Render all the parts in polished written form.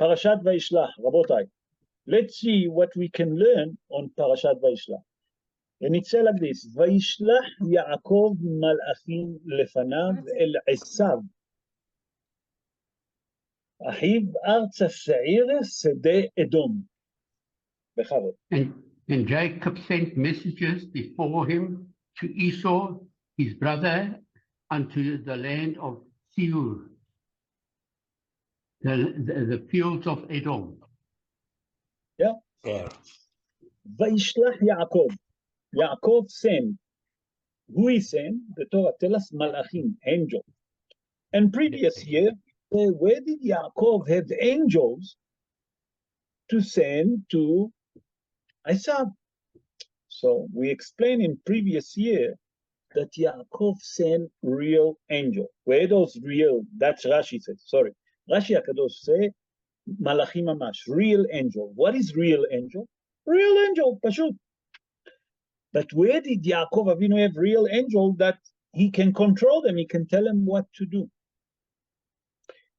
Parashat Vayishlach, Rabotai. Let's see what we can learn on Parashat Vayishlach. And it says like this, Vayishlach Yaakov malachim lefanav el Esav. אחיו ארץ השעיר שדה אדום. בכבוד. And Jacob sent messages before him to Esau, his brother, unto the land of Seir, the fields of Edom. Yeah. Vayishlach Yaakov. Yaakov sent. Who he sent? The Torah tells us malachim, angels. And previous year, where did Yaakov have angels to send to Esav? So we explained in previous year that Yaakov sent real angel. Where those real? That's Rashi says. Sorry, Rashi Hakadosh say malachim mamash, real angel. What is real angel? Real angel, pashut. But where did Yaakov Avinu have real angel that he can control them? He can tell them what to do.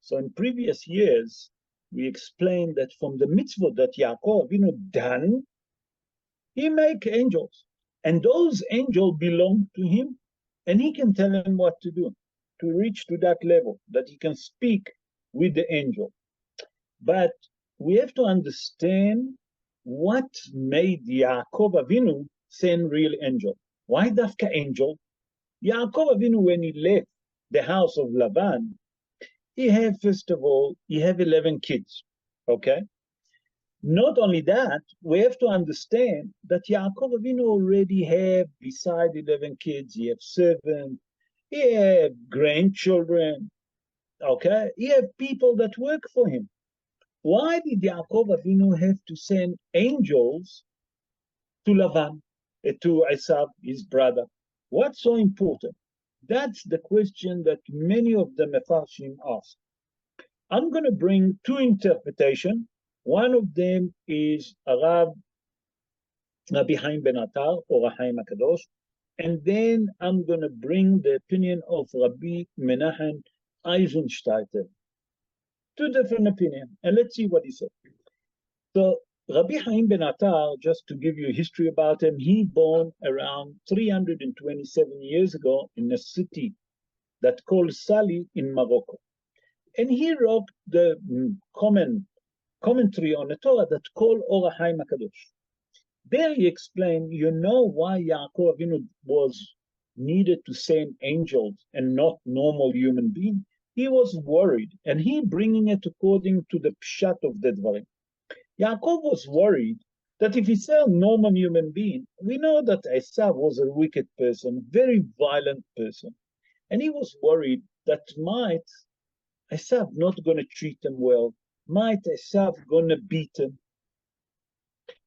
So in previous years, we explained that from the mitzvot that Yaakov Avinu done, he make angels. And those angels belong to him. And he can tell them what to do, to reach to that level, that he can speak with the angel. But we have to understand what made Yaakov Avinu send real angel. Why dafka angel? Yaakov Avinu, when he left the house of Lavan, he had, first of all, he have 11 kids, okay? Not only that, we have to understand that Yaakov Avinu already have, beside 11 kids, he have servants, he have grandchildren, okay? He have people that work for him. Why did Yaakov Avinu have to send angels to Lavan, to Esav, his brother? What's so important? That's the question that many of the Mefarshim ask. I'm going to bring two interpretations. One of them is Rabbi Chaim ben Attar or Chaim HaKadosh, and then I'm going to bring the opinion of Rabbi Menachem Eisensteiter. Two different opinions, and let's see what he said. So Rabbi Chaim ben Attar, just to give you a history about him, he born around 327 years ago in a city that called Sali in Morocco. And he wrote the commentary on the Torah that called Or HaChaim HaKadosh. There he explained, you know why Yaakov Avinu was needed to send angels and not normal human being? He was worried, and he bringing it according to the pshat of the Dvarim. Yaakov was worried that if he saw a normal human being, we know that Esav was a wicked person, very violent person. And he was worried that might Esav not going to treat him well, might Esav going to beat him,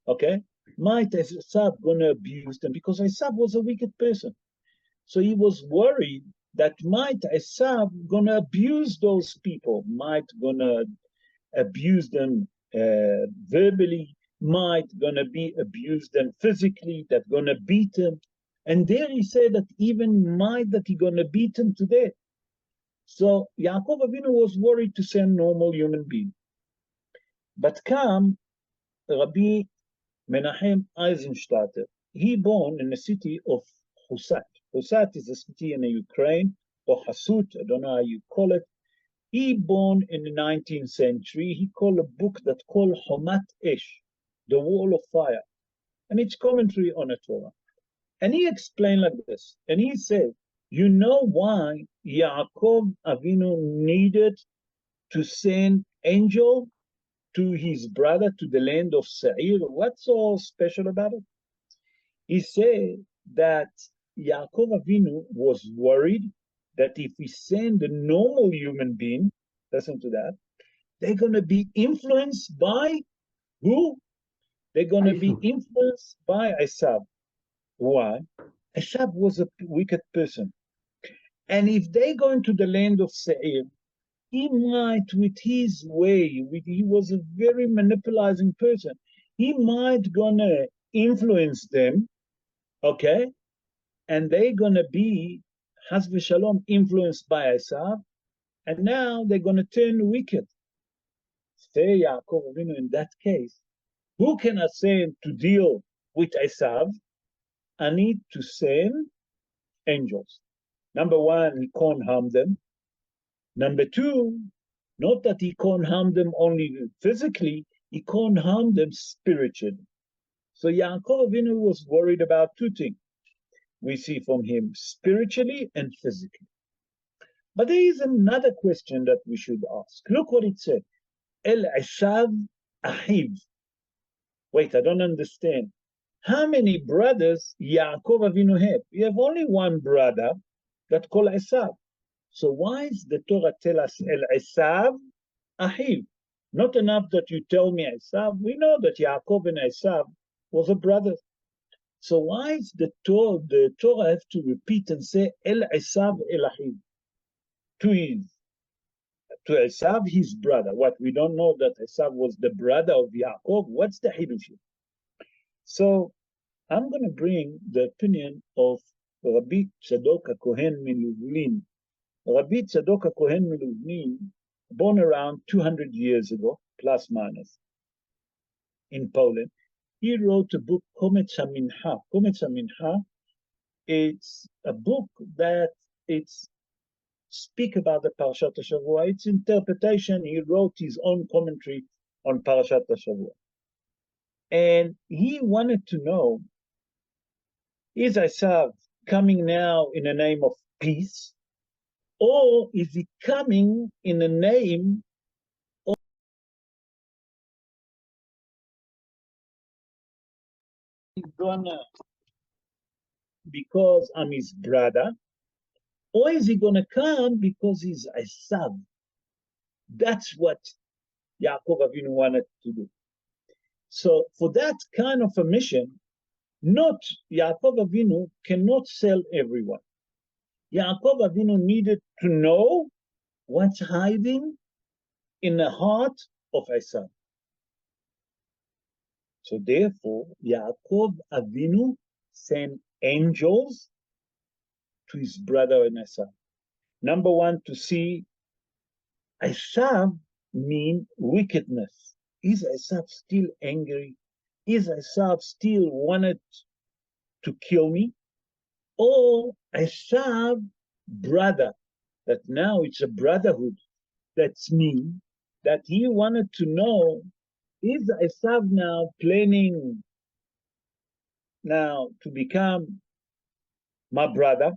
okay? Might Esav going to abuse them, because Esav was a wicked person. So he was worried that might Esav going to abuse those people, might going to abuse them verbally, might gonna be abused them physically, that gonna beat him. And there he said that even might that he gonna beat him to death. So Yaakov Avinu was worried to send normal human being. But come Rabbi Menachem Eisensteiter. He born in the city of Husat. Husat is a city in the Ukraine, or Hasut, I don't know how you call it. He born in the 19th century. He called a book that called Homat Esh, the Wall of Fire, and it's commentary on the Torah. And he explained like this, and he said, you know why Yaakov Avinu needed to send angel to his brother to the land of Seir? What's so special about it? He said that Yaakov Avinu was worried that if we send a normal human being, listen to that, they're going to be influenced by who? They're going to be influenced by Esav. Why? Esav was a wicked person. And if they go into the land of Seir, he might, with his way, he was a very manipulating person, he might gonna influence them, okay? And they're gonna be Chas v'shalom influenced by Esav, and now they're going to turn wicked. say Yaakov Avinu in that case, who can I send to deal with Esav? I need to send angels. Number one, he can't harm them. Number two, not that he can't harm them only physically, he can't harm them spiritually. So Yaakov Avinu was worried about two things we see from him, spiritually and physically. But there is another question that we should ask. Look what it said. El Esav Ahiv. Wait, I don't understand. How many brothers Yaakov Avinu have? We have only one brother that called Esav. So why is the Torah tell us El Esav Ahiv? Not enough that you tell me Esav. We know that Yaakov and Esav was a brother. So why is the Torah have to repeat and say El Esav El Ahiv? To Esav, his brother. What we don't know that Esav was the brother of Yaakov. What's the hidush? So I'm going to bring the opinion of Rabbi Tzadok HaKohen Miluvlin. Rabbi Tzadok HaKohen Miluvlin, born around 200 years ago, plus minus, in Poland. He wrote a book, Kometz HaMincha. Kometz HaMincha, it's a book that it's speak about the Parshat HaShavua. Its interpretation, he wrote his own commentary on Parshat HaShavua. And he wanted to know, is Esav coming now in the name of peace? Or is he coming in the name of because I'm his brother? Or is he going to come because he's Esav? That's what Yaakov Avinu wanted to do. So for that kind of a mission, not Yaakov Avinu cannot sell everyone. Yaakov Avinu needed to know what's hiding in the heart of Esav. So therefore, Yaakov Avinu sent angels to his brother and Esav. Number one, to see Esav mean wickedness. Is Esav still angry? Is Esav still wanted to kill me? Or Esav brother, that now it's a brotherhood. That's me, that he wanted to know, is Esav now planning now to become my brother?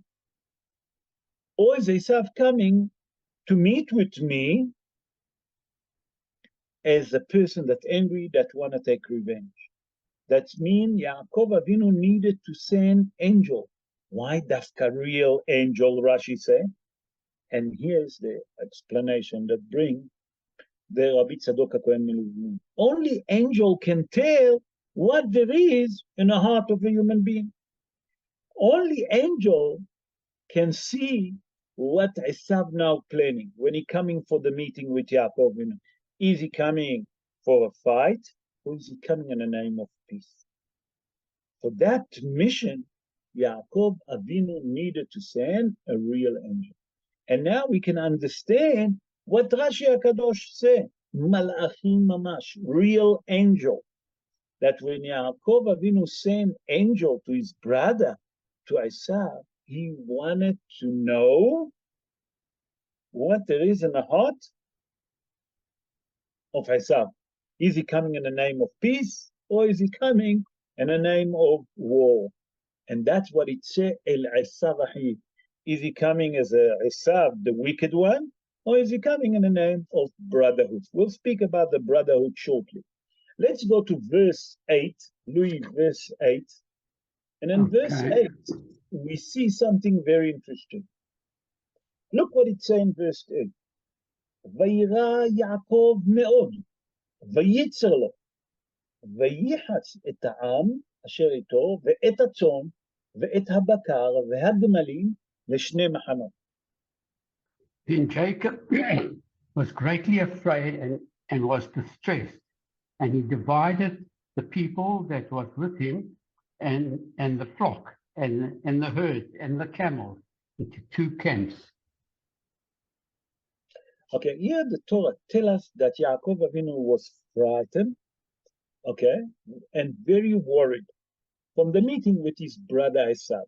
Or is Esav coming to meet with me as a person that's angry, that want to take revenge? That means Yaakov Avinu needed to send angel. Why dafka real angel, Rashi say? And here's the explanation that bring the Rabbi Tzadok HaKohen Miluvlin. Only angel can tell what there is in the heart of a human being. Only angel can see what Esav now planning when he coming for the meeting with Yaakov. Is he coming for a fight, or is he coming in the name of peace? For that mission, Yaakov Avinu needed to send a real angel. And now we can understand what Rashi HaKadosh said, Malachim Mamash, real angel. That when Yaakov Avinu sent angel to his brother, to Esav, he wanted to know what there is in the heart of Esav. Is he coming in the name of peace, or is he coming in the name of war? And that's what it says, El Esav Ahi. Is he coming as a Esav, the wicked one, or is he coming in the name of brotherhood? We'll speak about the brotherhood shortly. Let's go to verse 8, Louis, verse 8. And in verse 8, we see something very interesting. Look what it says in verse 8. Vayira Yaakov me'od, vayitzer lo, vayichas et ha'am asher ito, ve'et ha'tzon, ve'et ha'bakar, ve'ha'gemalim, le'shnei machanot. Then Jacob was greatly afraid and was distressed, and he divided the people that was with him and the flock and the herd and the camels into two camps. Okay, here the Torah tells us that Yaakov Avinu was frightened, okay, and very worried from the meeting with his brother Esau.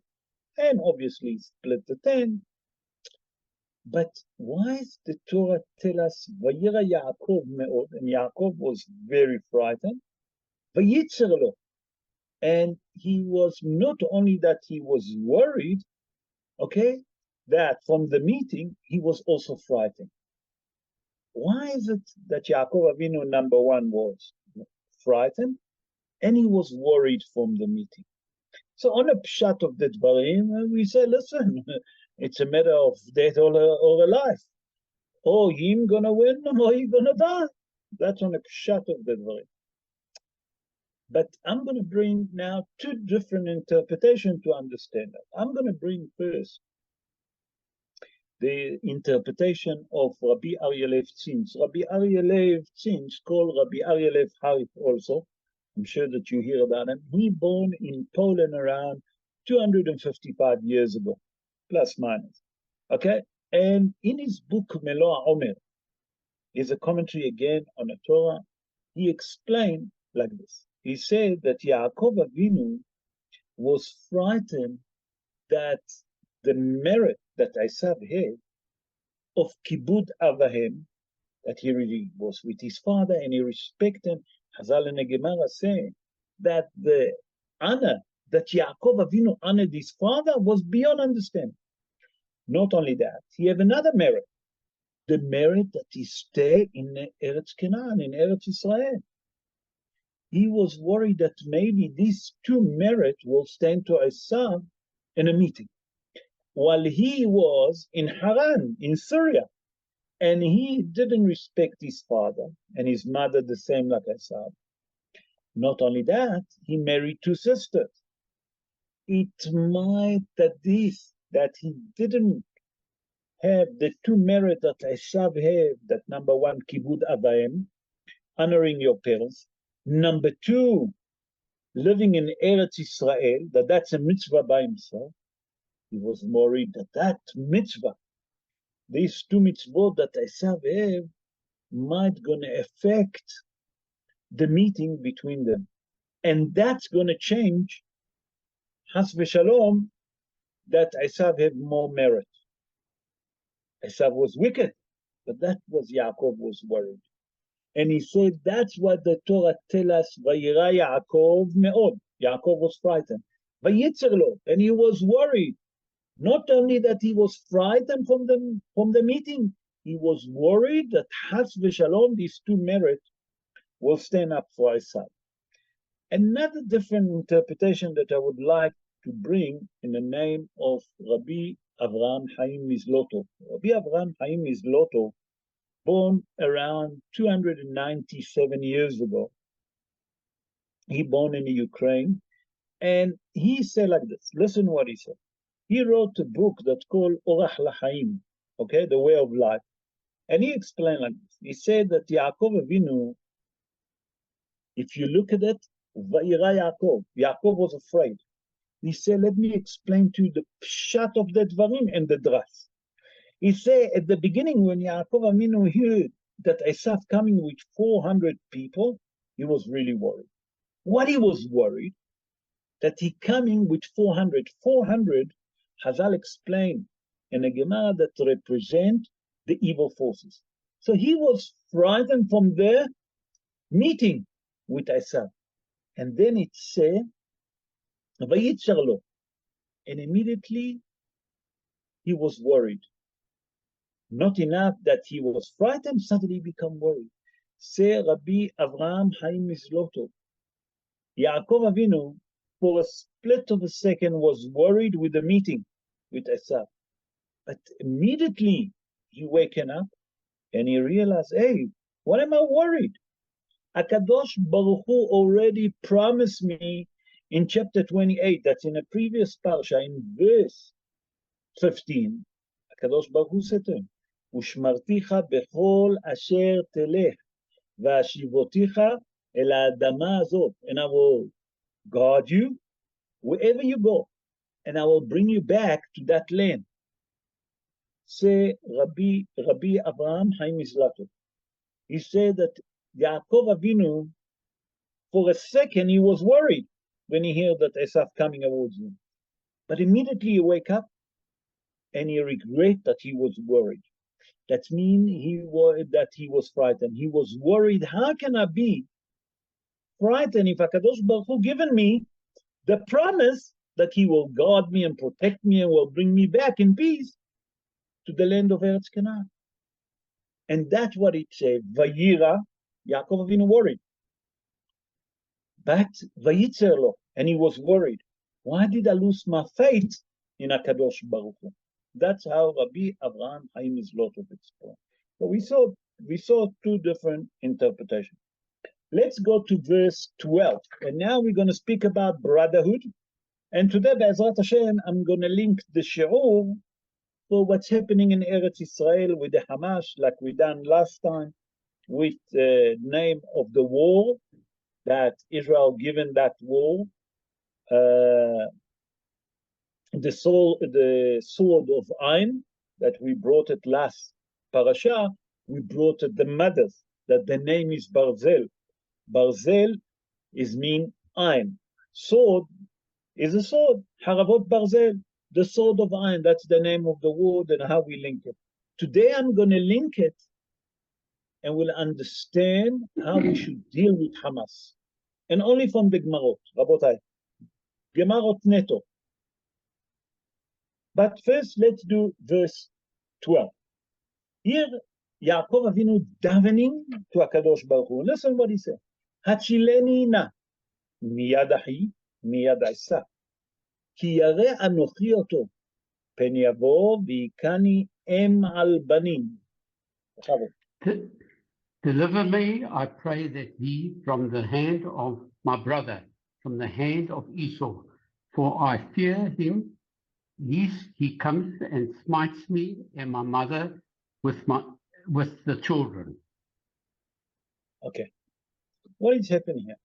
And obviously split the tent. But why does the Torah tell us Vayira Yaakov me'od, and Yaakov was very frightened, Vayitzer lo, and he was not only that he was worried, okay, that from the meeting he was also frightened. Why is it that Yaakov Avinu, number one, was frightened and he was worried from the meeting? So on a pshat of the dvarim, we say, listen, it's a matter of death or a life. Or him gonna win or he gonna die. That's on a pshat of the dvarim. But I'm gonna bring now two different interpretations to understand that. I'm gonna bring first the interpretation of Rabbi Aryeh Lev Tzins. Rabbi Aryeh Lev Tzins, called Rabbi Aryeh Lev Harif also. I'm sure that you hear about him. He born in Poland around 255 years ago, plus minus. Okay? And in his book, Meloa Omer, is a commentary again on the Torah. He explained like this. He said that Yaakov Avinu was frightened that the merit that Esav had of kibud avahem, that he really was with his father and he respected him. Chazal and the Gemara say that the honor that Yaakov Avinu honored his father was beyond understanding. Not only that, he had another merit, the merit that he stayed in Eretz Canaan, in Eretz Israel. He was worried that maybe these two merits will stand to Esav in a meeting, while he was in Haran, in Syria, and he didn't respect his father and his mother the same like Esav. Not only that, he married two sisters. It might that he didn't have the two merits that Esav had, that number one, kibud avayim, honoring your parents. Number two, living in Eretz Israel, that's a mitzvah by himself. He was worried that mitzvah, these two mitzvot that Esav have, might gonna affect the meeting between them. And that's gonna change, Has v'shalom, that Esav had more merit. Esav was wicked, but that was Yaakov was worried. And he said, that's what the Torah tells us, Vayira Yaakov me'od. Yaakov was frightened. Vayitzer lo, and he was worried. Not only that he was frightened from the meeting, he was worried that Has v'shalom, these two merits, will stand up for Esav. Another different interpretation that I would like to bring in the name of Rabbi Avraham Chaim Mizlotov. Rabbi Avraham Chaim Mizlotov, born around 297 years ago. He born in Ukraine, and he said like this. Listen what he said. He wrote a book that's called Orach LaChaim, okay, the way of life. And he explained like this. He said that Yaakov Avinu, if you look at it, Vayira Yaakov, Yaakov was afraid. He said, let me explain to you the pshat of the dvarim and the dras. He said at the beginning when Yaakov Avinu heard that Esav coming with 400 people, he was really worried. What he was worried, that he coming with 400. 400, Chazal explained in a Gemara that represent the evil forces. So he was frightened from the meeting with Esav. And then it said, Vayitzer lo, and immediately he was worried. Not enough that he was frightened, suddenly he became worried. Say Rabbi Avraham Chaim Mizlotov, Yaakov Avinu, for a split of a second, was worried with the meeting with Esav. But immediately he waken up and he realized, hey, what am I worried? HaKadosh Baruch Hu already promised me in chapter 28, that's in a previous parsha, in verse 15, HaKadosh Baruch Hu said to him, Ushmarticha bechol asher telech, v'ashivoticha el ha'adama azot, and I will guard you wherever you go, and I will bring you back to that land. say Rabbi Abraham Chaim Izlatov. He said that Yaakov Avinu, for a second, he was worried when he heard that Esav coming towards him. But immediately he wake up and he regret that he was worried. That means that he was frightened. He was worried, how can I be frightened if HaKadosh Baruch Hu given me the promise that he will guard me and protect me and will bring me back in peace to the land of Eretz Canaan. And that's what it said. Vayira, Yaakov Avinu worried. But Vayitzer lo, and he was worried. Why did I lose my faith in HaKadosh Baruch Hu? That's how Rabbi Abraham Chaim Izlatov explained. So we saw two different interpretations. Let's go to verse 12. And now we're going to speak about brotherhood. And today, Be'ezrat Hashem, I'm going to link the shi'ur for what's happening in Eretz Israel with the Hamas, like we done last time, with the name of the war that Israel given that war, the sword of Ain, that we brought it last parasha, we brought it the mothers, that the name is Barzel. Barzel is mean Ain. Sword is a sword, Haravot Barzel, the sword of Ain. That's the name of the word and how we link it. Today I'm going to link it and we'll understand how we should deal with Hamas. And only from the Gemarot, Rabotai. Gemarot Neto. But first, let's do verse 12. Here, Yaakov Avinu davening to HaKadosh Baruch Hu. Listen what he said. Hachileni na miyad achi miyad Esav. Ki yare anochi oto pen yavo v'ikani em al banim. Deliver me, I pray that thee, from the hand of my brother, from the hand of Esau, for I fear him, lest he comes and smites me and my mother with the children. Okay. What is happening here?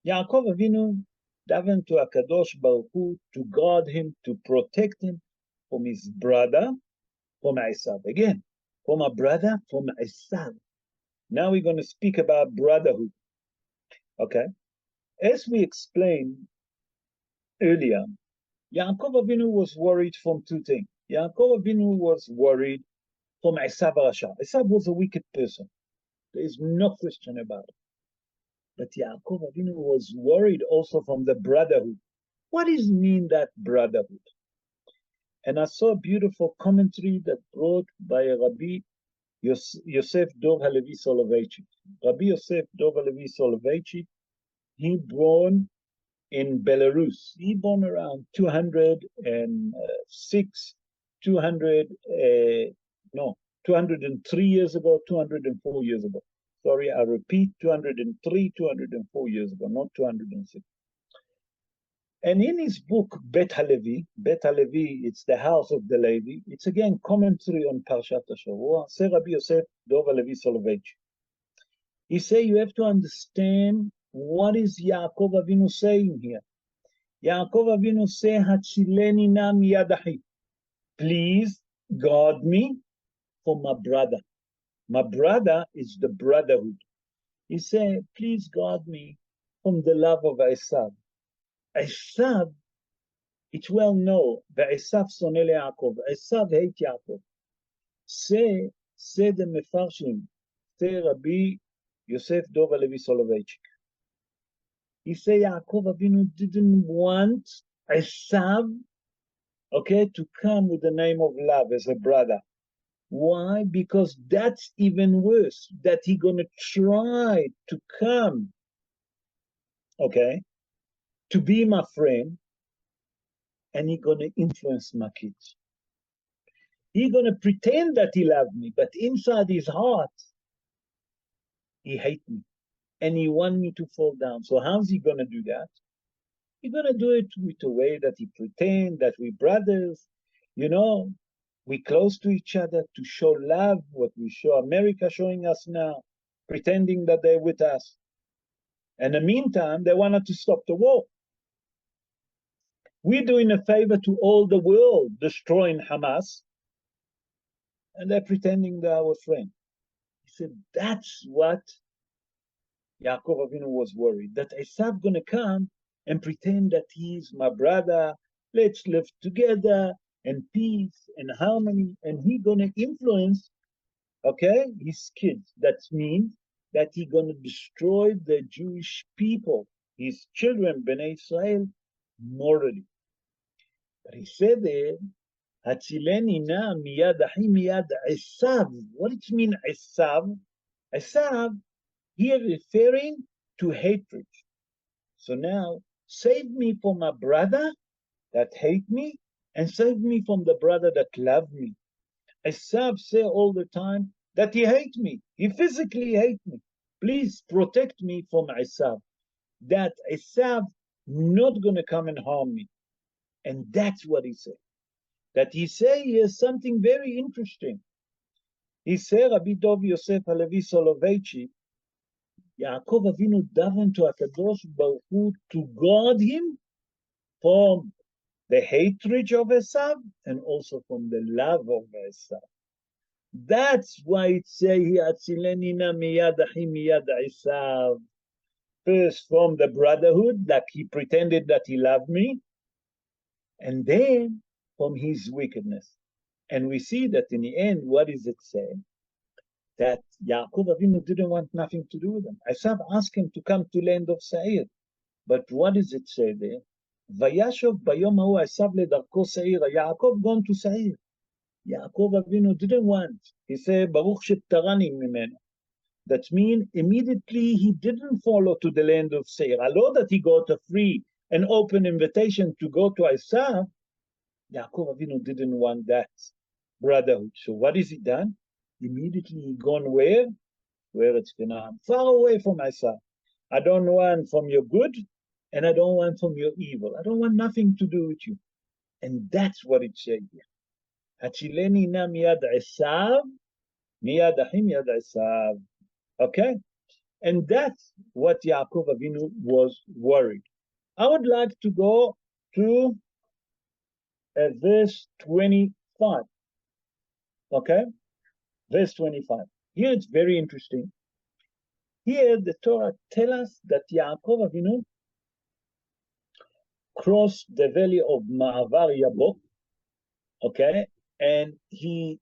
Yaakov Avinu davened to HaKadosh Baruch Hu to guard him, to protect him from his brother, from Esav. Again, from a brother, from Esav. Now we're going to speak about brotherhood. Okay? As we explained earlier, Yaakov Avinu was worried from two things. Yaakov Avinu was worried from Esav Rasha. Esav was a wicked person. There is no question about it. But Yaakov Avinu was worried also from the brotherhood. What does mean that brotherhood? And I saw a beautiful commentary that brought by Rabbi Yosef Dov Halevi Soloveitchik. Rabbi Yosef Dov Halevi Soloveitchik, he born in Belarus. He born around 206, 203 years ago, 204 years ago. Sorry, I repeat, 203, 204 years ago, not 206. And in his book, Bet Halevi, it's the house of the Levy. It's again commentary on Parshat Hashavua. Say Rabbi Yosef Dov Halevi Soloveitchik. He say you have to understand what is Yaakov Avinu saying here. Yaakov Avinu say, Hachileni na miyad achi. Please guard me from my brother. My brother is the brotherhood. He said, please guard me from the love of Esav. Esav, it's well known, Esav sonel Yaakov. Esav hate Yaakov. Say the Mefarshim, say Rabbi Yosef Dov Halevi Soloveitchik. He say Yaakov Avinu didn't want Esav, okay, to come with the name of love as a brother. Why? Because that's even worse, that he gonna try to come, okay, to be my friend, and he gonna influence my kids. He gonna pretend that he loves me, but inside his heart, he hates me, and he want me to fall down. So how's he gonna do that? He's gonna do it with a way that he pretend that we brothers, you know, we close to each other to show love, what we show America showing us now, pretending that they're with us. In the meantime, they wanted to stop the war. We're doing a favor to all the world, destroying Hamas, and they're pretending they're our friend. He said, that's what Yaakov Avinu was worried, that Esav gonna come and pretend that he's my brother, let's live together, and peace and harmony, and he gonna influence, okay, his kids. That means that he gonna destroy the Jewish people, his children, Bnei Israel, morally. But he said there, Hatzileni na miyad achi miyad Esav. What does it mean, Esav? Esav, here referring to hatred. So now, save me from my brother that hate me, and save me from the brother that love me. Esav say all the time that he hate me. He physically hate me. Please protect me from Esav. That Esav not going to come and harm me. And that's what he said. That he say is something very interesting. He said, Rabbi Dov Yosef Halevi Soloveitchi, Yaakov Avinu davened to HaKadosh Baruch Hu to guard him from the hatred of Esav and also from the love of Esav. That's why it say here, Atzileni na miyad achi miyad Esav. First from the brotherhood, like he pretended that he loved me, and then from his wickedness. And we see that in the end, what does it say? That Yaakov Avinu didn't want nothing to do with them. Esav asked him to come to land of Seir. But what does it say there? Vayashov bayom hahu Esav ledarko Seir. Yaakov gone to Seir. Yaakov Avinu didn't want. He said, Baruch sheptarani mimenu. That means immediately he didn't follow to the land of Seir. Although that he got a free and open invitation to go to Esav, Yaakov Avinu didn't want that brotherhood. So what has he done? Immediately he gone where? Where it's Canaan. Far away from Esav. I don't want from your good, and I don't want from your evil. I don't want nothing to do with you. And that's what it said here. Hachileni na miyad Esav, miyad achi miyad Esav. Okay? And that's what Yaakov Avinu was worried. I would like to go to verse 25. Okay? Verse 25. Here it's very interesting. Here the Torah tells us that Yaakov Avinu crossed the valley of Ma'avar Yabok, okay, and he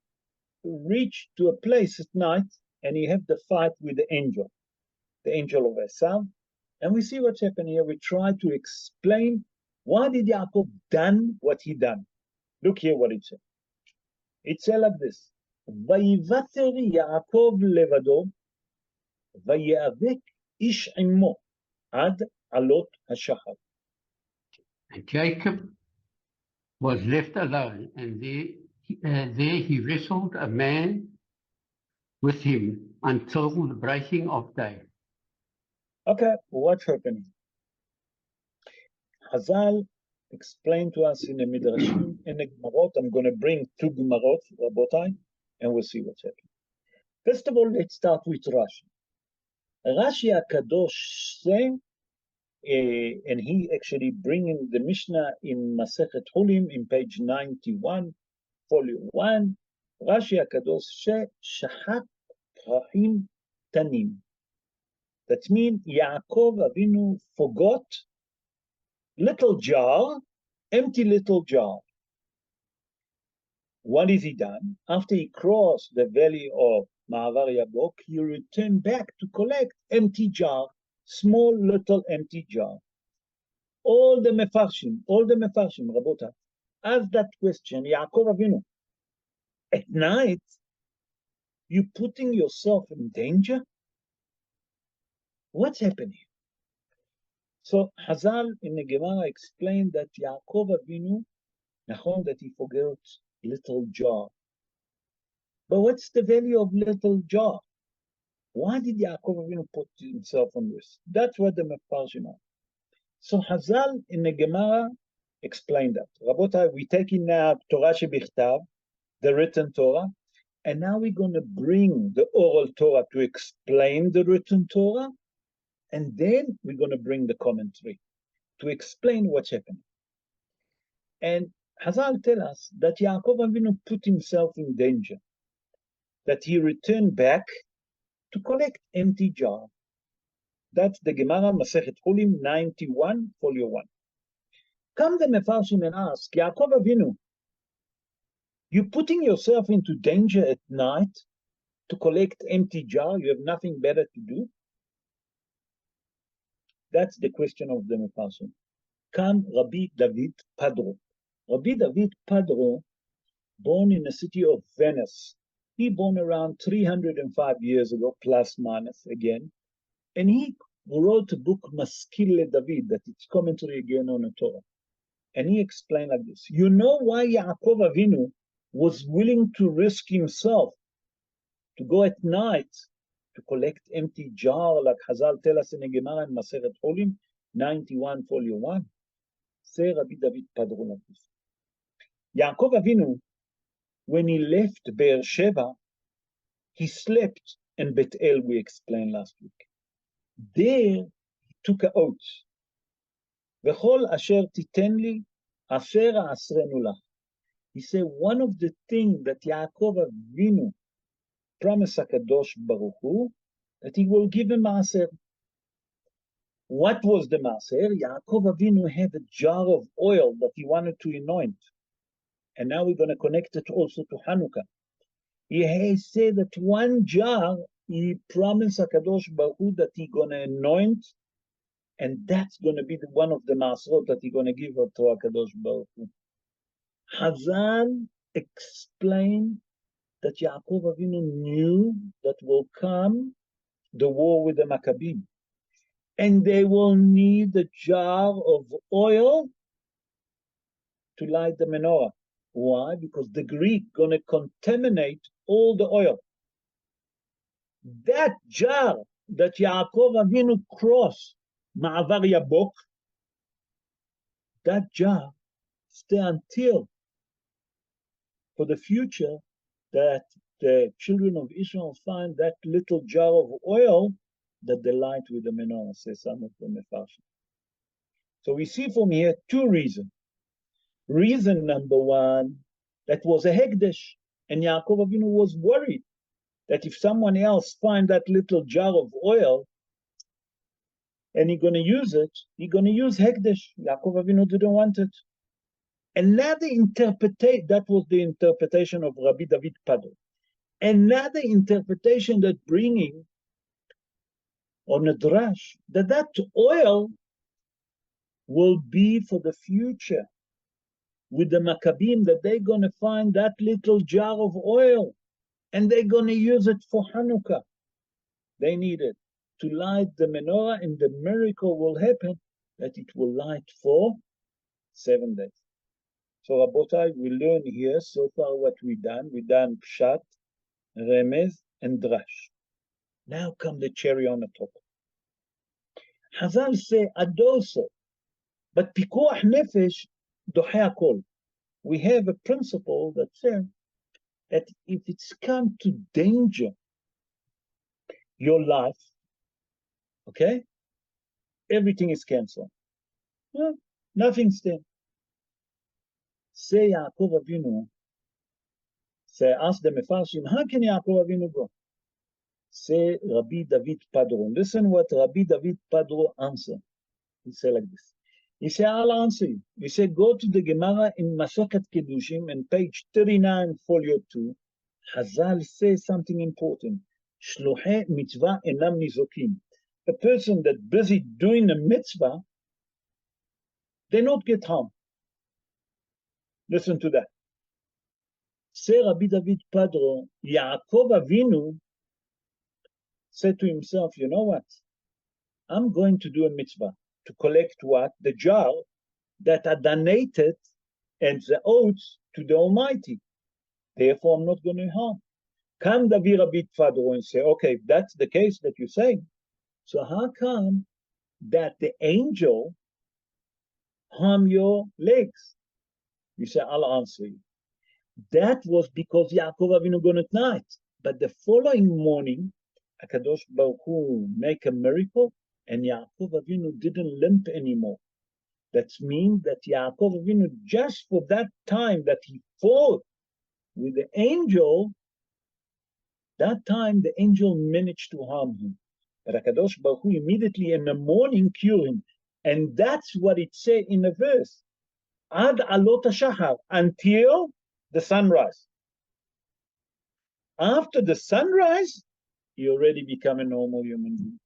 reached to a place at night, and he had the fight with the angel of Esav, and we see what's happened here. We try to explain why did Yaakov done what he done. Look here what it says. It says like this: Vayivater Yaakov levado, vayavek ish imo ad alot hashachar. And Jacob was left alone, and there he wrestled a man with him until the breaking of day. Okay, what's happening? Chazal explained to us in the Midrashim, in the Gemarot. I'm going to bring two Gemarot, Rabotai, and we'll see what's happening. First of all, let's start with Rashi. Rashi HaKadosh say, and he actually bringing the Mishnah in Masechet Hulim in page 91, volume 1. Rashi HaKadosh say, Shachat Krachim Tanim. That means Yaakov Avinu forgot little jar, empty little jar. What has he done? After he crossed the valley of Ma'avar Yabok, he returned back to collect empty jar, small little empty jar. All the Mefarshim, Rabota, ask that question, Yaakov Avinu. At night, you putting yourself in danger? What's happening? So Hazal in the Gemara explained that Yaakov Avinu, nachon that he forgot little jar. But what's the value of little jar? Why did Yaakov Avinu put himself on risk? That's what the Mefarshim are. So Hazal in the Gemara explained that. Rabotai, we take in now Torah shebichtav, the written Torah, and now we're going to bring the oral Torah to explain the written Torah, and then we're going to bring the commentary to explain what's happening. And Hazal tell us that Yaakov Avinu put himself in danger. that he returned back to collect empty jar. That's the Gemara Masechet Chulim 91, folio 1. Come the Mefarshim and ask, Yaakov Avinu, you putting yourself into danger at night to collect empty jar? You have nothing better to do? That's the question of the Mefarshim. Come Rabbi David Padro. Rabbi David Padro, born in the city of Venice. He born around 305 years ago, plus minus again. And he wrote a book, Maskil David, that it's commentary again on the Torah. And he explained like this. You know why Yaakov Avinu was willing to risk himself to go at night to collect empty jar, like Hazal tell us in the Gemara in Masechet Chulim 91, folio 1? Say Rabbi David Padro like this. Yaakov Avinu, when he left Be'er Sheva, he slept in Bet El, we explained last week. There, he took an oath. V'chol asher titen li, asher asrenu lach. He said, one of the things that Yaakov Avinu promised HaKadosh Baruch Hu, that he will give him maaser. What was the maaser? Yaakov Avinu had a jar of oil that he wanted to anoint. And now we're going to connect it also to Hanukkah. He said that one jar, he promised HaKadosh Baruch Hu that he's going to anoint, and that's going to be one of the maaserot that he's going to give to HaKadosh Baruch Hu. Hazal explained that Yaakov Avinu knew that will come the war with the Maccabim, and they will need a jar of oil to light the menorah. Why? Because the Greek going to contaminate all the oil. That jar that Yaakov Avinu crossed Ma'avar Yabok, that jar stay until for the future that the children of Israel find that little jar of oil that they light with the menorah, says some of the Mefarshim. So we see from here two reasons. Reason number one, that was a hekdesh, and Yaakov Avinu was worried that if someone else find that little jar of oil and he's going to use it, he's going to use hekdesh. Yaakov Avinu didn't want it. Another interpretation, that was the interpretation of Rabbi David Padro. Another interpretation that bringing on a drash, that oil will be for the future with the Maccabim, that they're going to find that little jar of oil and they're going to use it for Hanukkah. They need it to light the menorah, and the miracle will happen that it will light for 7 days. So Rabotai, we learn here so far what we've done. We've done Pshat, Remez, and Drash. Now come the cherry on the top. Hazal say Adoso, but Pikuach Nefesh doche hakol. We have a principle that says that if it's come to danger your life, okay, everything is cancelled. Well, nothing's there. Say Yaakov Avinu, say, ask the Mefarshim, how can Yaakov Avinu go? Say Rabbi David Padro. Listen what Rabbi David Padro answered. He said like this. He said, I'll answer you. He said, go to the Gemara in Masechet Kedushim and page 39, folio 2. Hazal says something important. Shluchei mitzvah enam nizokim. A person that busy doing a mitzvah, they not get harmed. Listen to that. Say Rabbi David Padro, Yaakov Avinu said to himself, you know what? I'm going to do a mitzvah to collect what? The jar that are donated and the oaths to the Almighty. Therefore, I'm not going to harm. Come David Rabbi Padro and say, okay, if that's the case that you say, so how come that the angel harm your legs? You say, I'll answer you. That was because Yaakov Avinu gone at night. But the following morning, HaKadosh Baruch Hu make a miracle, and Yaakov Avinu didn't limp anymore. That means that Yaakov Avinu, just for that time that he fought with the angel, That time the angel managed to harm him. But HaKadosh Baruch Hu immediately in the morning cured him. And that's what it said in the verse. Ad alot hashachar, until the sunrise. After the sunrise, you already become a normal human being.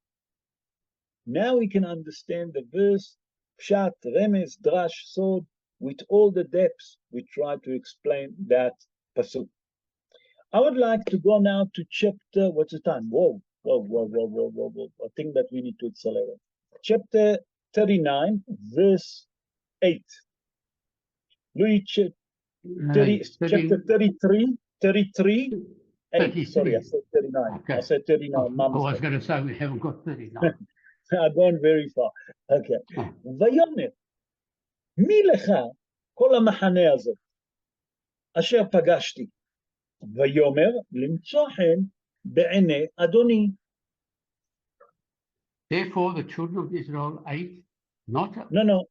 Now we can understand the verse, Pshat, Remes, Drash, Sod, with all the depths we try to explain that pasuk. I would like to go now to chapter, what's the time? Whoa. I think that we need to accelerate. Chapter 39, verse 8. Louis, chapter 33, 8. Sorry, I said 39. Okay. I said 39. I was going to say we haven't got 39. I've gone very far. Okay. ויאמר, מי לך כל המחנה הזה, אשר פגשתי, ויאמר למצוא חן בעיני אדוני. Therefore, the children of Israel ate not. No.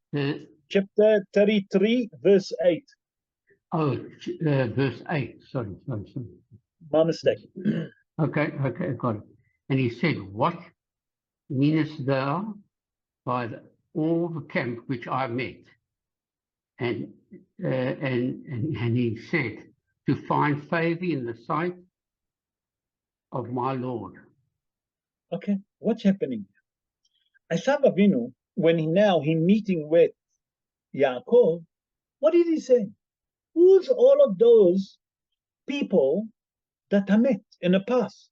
Chapter 33, verse 8. Oh, verse 8. Sorry. My mistake. Okay, got it. And he said, what meanest thou by all the camp which I met? And he said, to find favor in the sight of my Lord. Okay, what's happening? Esav Avinu, when he meeting with Yaakov, what did he say? Who's all of those people that I met in the past?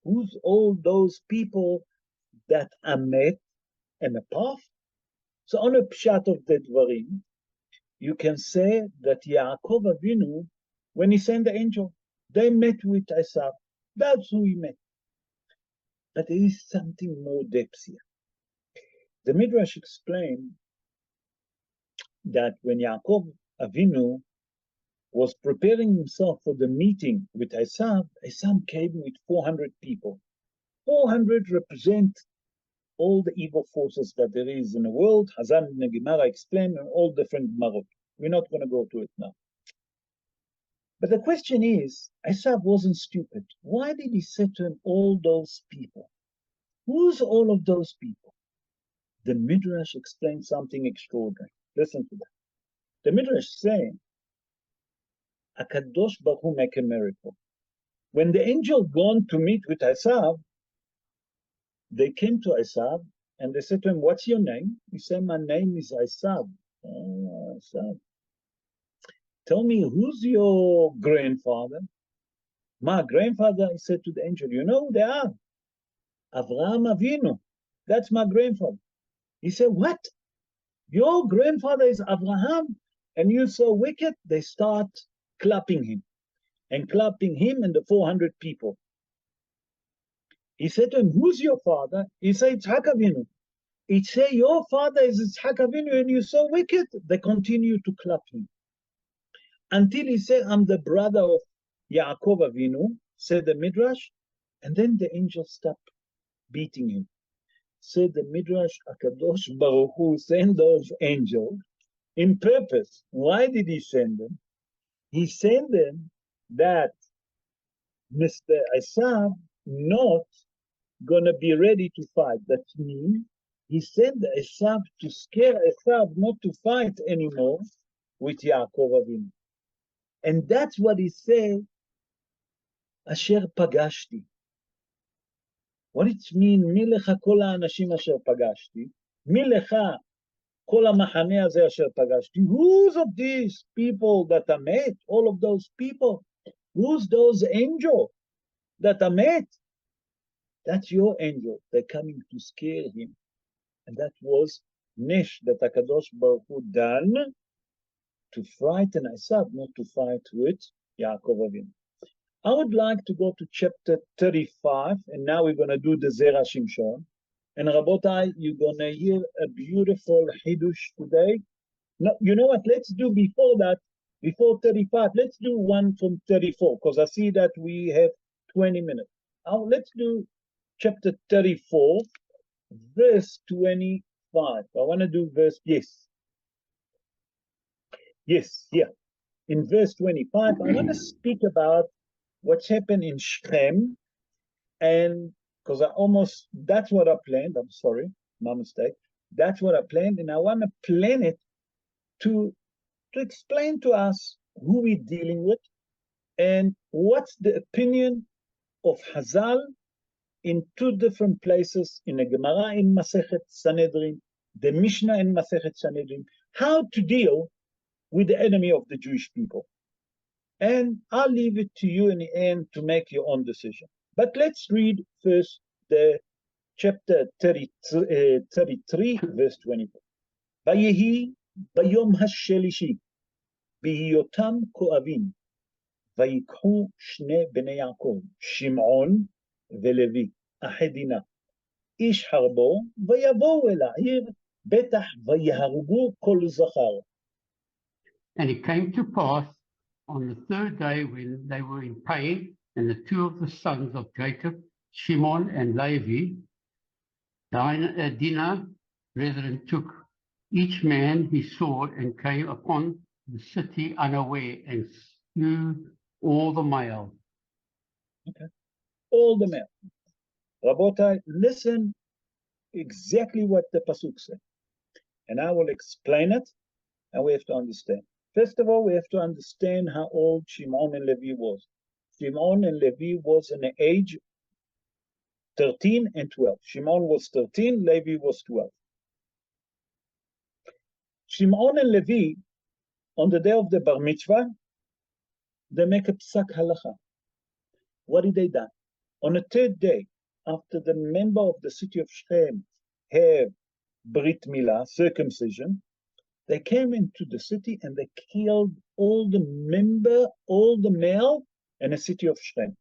Who's all those people that I met in the past? So on a pshat of the dvarim, you can say that Yaakov Avinu, when he sent the angel, they met with Esav. That's who he met. But there is something more depth here. The Midrash explained that when Yaakov Avinu was preparing himself for the meeting with Esav, Esav came with 400 people. 400 represent all the evil forces that there is in the world. Hazan and Gemara explain in all different Marot. We're not going to go to it now. But the question is, Esav wasn't stupid. Why did he say to him all those people? Who's all of those people? The Midrash explains something extraordinary. Listen to that. The Midrash saying, HaKadosh Baruch Hu make a miracle. When the angel gone to meet with Esav, they came to Esav and they said to him, what's your name? He said, my name is Esav. Oh, Esav. Tell me, who's your grandfather? My grandfather, he said to the angel, you know who they are? Avraham Avinu. That's my grandfather. He said, what? Your grandfather is Abraham, and you're so wicked? They start clapping him and the 400 people. He said to him, who's your father? He said, Yitzhak Avinu. He said, your father is Yitzhak Avinu, and you're so wicked? They continue to clap him. Until he said, I'm the brother of Yaakov Avinu, said the Midrash, and then the angel stopped beating him. Said the Midrash, HaKadosh Baruch Hu sent those angels in purpose. Why did he send them? He sent them that Mr. Esav not gonna be ready to fight. That means he sent Esav to scare Esav not to fight anymore with Yaakov Avinu. And that's what he said, Asher Pagashti. What it means, מי לך כל האנשים אשר פגשתי? מי לך כל המחנה הזה אשר פגשתי? Who's of these people that I met? All of those people. Who's those angels that I met? That's your angel. They're coming to scare him. And that was Nesh that HaKadosh Baruch Hu done to frighten Esav, not to fight with Yaakov Avinu. I would like to go to chapter 35, and now we're going to do the Zera Shimshon. And Rabotai, you're going to hear a beautiful Hidush today. No, you know what? Let's do before that, before 35, let's do one from 34, because I see that we have 20 minutes. Now let's do chapter 34, verse 25. I want to do verse, yes, yeah. In verse 25, I want to speak about what's happened in Shechem, and because that's what I planned. I'm sorry, my mistake. That's what I planned, and I want to plan it to explain to us who we're dealing with and what's the opinion of Hazal in two different places, in the Gemara in Masechet Sanhedrin, the Mishnah in Masechet Sanhedrin, how to deal with the enemy of the Jewish people. And I'll leave it to you in the end to make your own decision. But let's read first the chapter 33, verse 24. Vayehi bayom hashelishi, bihiyotam ko'avim, vayikhu shne bnei Yaakov, Shimon ולוי, אחדינה, איש חרבו, ויבואו אל העיר, בטח ויהרגו כל זכר. And it came to pass on the third day when they were in pain, and the two of the sons of Jacob, Shimon and Levy, Dinah, brethren, took each man his sword and came upon the city unaware and slew all the males. Okay. All the males. Rabotai, listen exactly what the pasuk said, and I will explain it, and we have to understand. First of all, we have to understand how old Shimon and Levi was. Shimon and Levi was in the age 13 and 12. Shimon was 13, Levi was 12. Shimon and Levi, on the day of the bar mitzvah, they make a psak halacha. What did they do? On the third day, after the member of the city of Shechem have Brit Milah, circumcision, they came into the city and they killed all the male in the city of Shechem.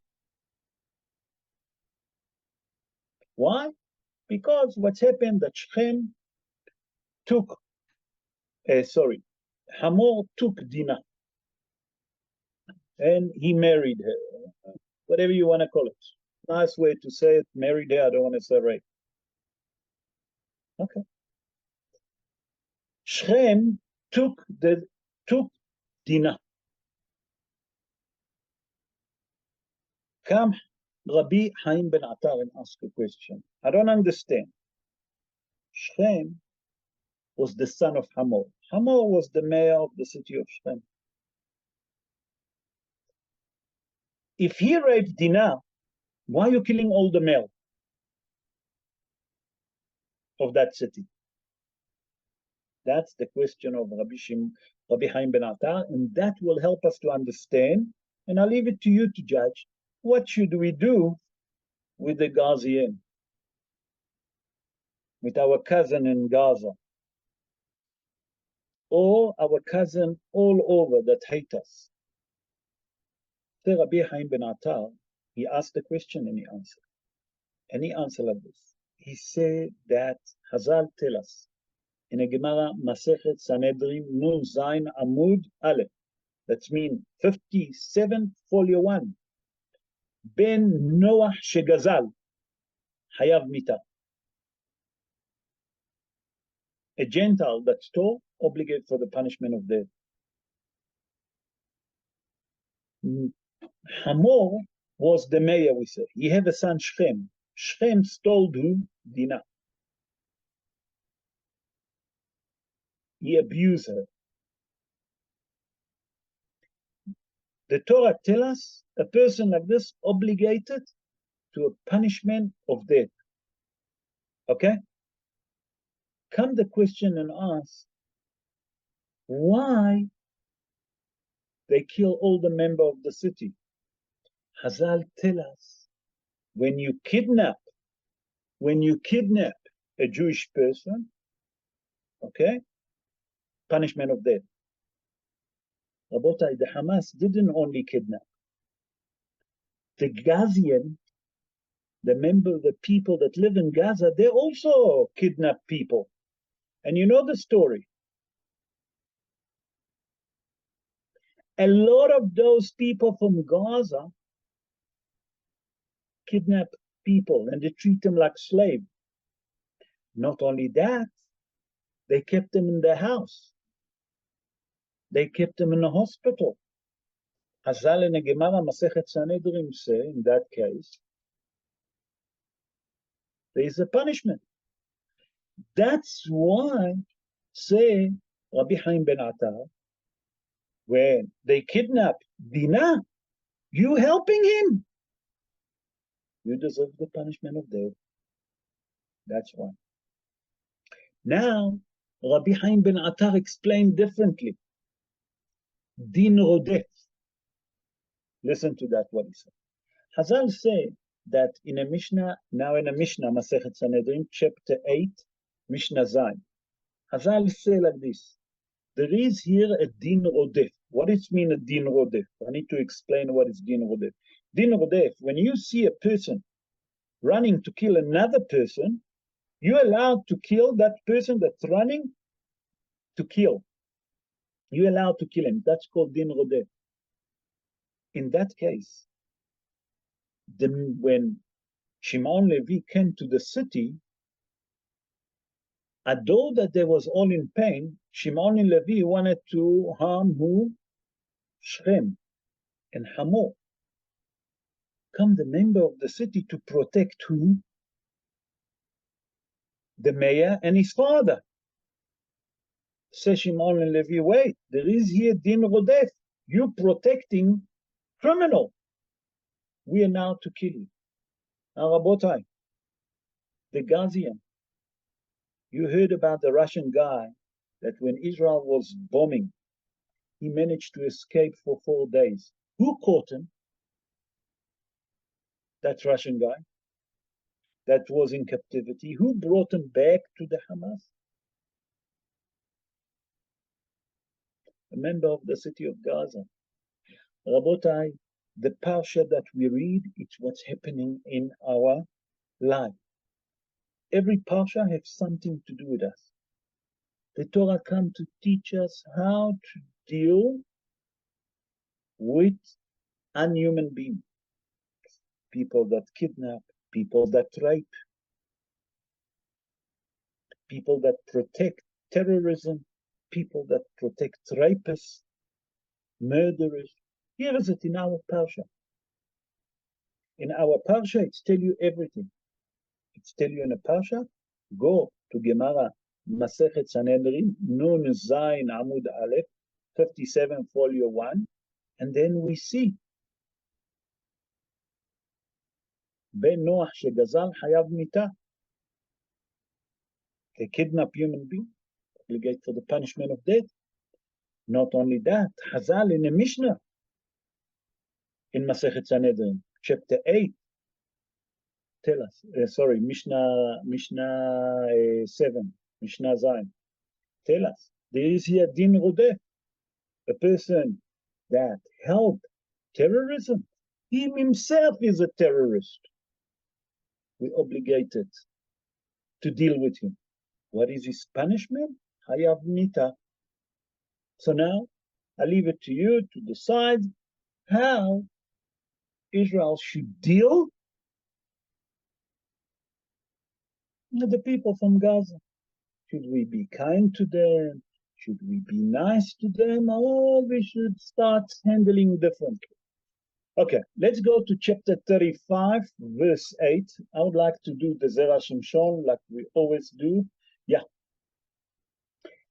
Why? Because what's happened that Shechem took, Hamor took Dinah and he married her, whatever you want to call it. Nice way to say it, married her, I don't want to say rape. Okay. Shechem took Dinah. Come, Rabbi Haim ben Atar, and ask a question. I don't understand. Shechem was the son of Hamor. Hamor was the mayor of the city of Shechem. If he raped Dinah, why are you killing all the male of that city? That's the question of Rabbi Haim ben Atar, and that will help us to understand. And I'll leave it to you to judge. What should we do with the Gazian, with our cousin in Gaza, or our cousin all over that hate us? So Rabbi Haim ben Atar, he asked the question and he answered. And he answered like this. He said that Hazal tell us in a Gemara Masechet Sanhedrin Nun Zayin Amud Aleph, that's mean 57 folio 1. Ben Noach Shegazal Hayav Mita. A Gentile that stole, obligated for the punishment of death. Hamor was the mayor, we say. He had a son Shechem. Shechem stole who? Dinah. He abused her. The Torah tells us a person like this obligated to a punishment of death. Okay? Come the question and ask, why they kill all the members of the city? Hazal tell us, when you kidnap a Jewish person, okay, punishment of death. Rabotai, the Hamas didn't only kidnap. The Gazian, the people that live in Gaza, they also kidnap people. And you know the story. A lot of those people from Gaza kidnap people and they treat them like slaves. Not only that, they kept them in their house. They kept them in the hospital. Chazal in the Gemara Masechet Sanhedrin say, in that case, there is a punishment. That's why, say, Rabbi Chaim ben Attar, when they kidnap Dinah, you helping him. You deserve the punishment of death. That's why. Now, Rabbi Chaim ben Attar explained differently. Din rodef. Listen to that, what he said. Chazal say that in a Mishnah, Masechet Sanhedrin, chapter 8, Mishnah Zayin. Chazal say like this. There is here a din rodef. What does it mean, a din rodef? I need to explain what is din rodef. Din rodef, when you see a person running to kill another person, you're allowed to kill that person that's running to kill. You're allowed to kill him. That's called din rodef. In that case, when Shimon Levy came to the city, although that they was all in pain, Shimon and Levy wanted to harm who? Shem and Hamor. Come the member of the city to protect who? The mayor and his father. Say Shimon and Levy, wait, there is here din rodef. You protecting criminal. We are now to kill you. Now, Rabotai, the Gazian, you heard about the Russian guy that when Israel was bombing, he managed to escape for 4 days. Who caught him? That Russian guy that was in captivity. Who brought him back to the Hamas? A member of the city of Gaza. Rabotai, the Parshat that we read, it's what's happening in our life. Every Parsha has something to do with us. The Torah comes to teach us how to deal with unhuman beings. People that kidnap, people that rape, people that protect terrorism, people that protect rapists, murderers. Here is it in our Parsha. In our Parsha, it's tell you everything. It's tell you in a Parsha, go to Gemara Masechet Sanhedrin, Nun Zayin Amud Aleph, 57 folio 1, and then we see Ben Noach Shegazal Hayav Mita. They kidnap human being, obligate for the punishment of death. Not only that, Chazal in a Mishnah, in Masechet Sanhedrin, chapter 8, tell us, Mishnah 7, Mishnah Zayin, tell us, there is here din rodef, a person that helped terrorism. He himself is a terrorist. We obligated to deal with him. What is his punishment? Hayav mita. So now, I leave it to you to decide how Israel should deal with the people from Gaza. Should we be kind to them? Should we be nice to them? Or we should start handling differently? Okay, let's go to chapter 35, verse 8. I would like to do the Zera Shimshon like we always do. Yeah.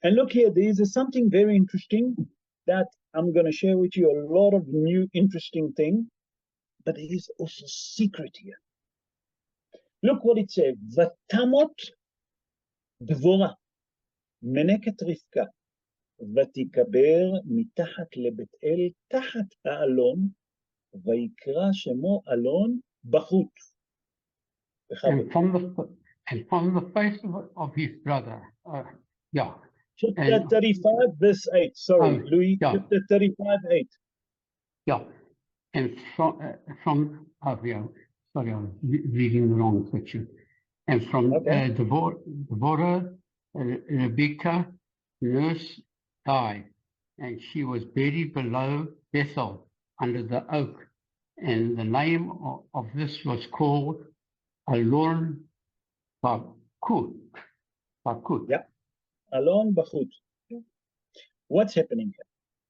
And look here, there is something very interesting that I'm going to share with you, a lot of new interesting things, but there is also secret here. Look what it says. Vatamot Dvora, Meneket Rivka, Vatikaber mitachat lebet el, tachat ha'alon, Vayikra shemo alon bachut. And from the face of his brother. Yeah. Chapter 35, verse 8. Sorry, Louis, yeah. chapter 35, 8. Yeah. And from yeah, sorry, I was reading the wrong section. And from Deborah, Rebecca, nurse died, and she was buried below Bethel under the oak. And the name of this was called Alon Bakut. Yeah, Alon Bachut. What's happening here?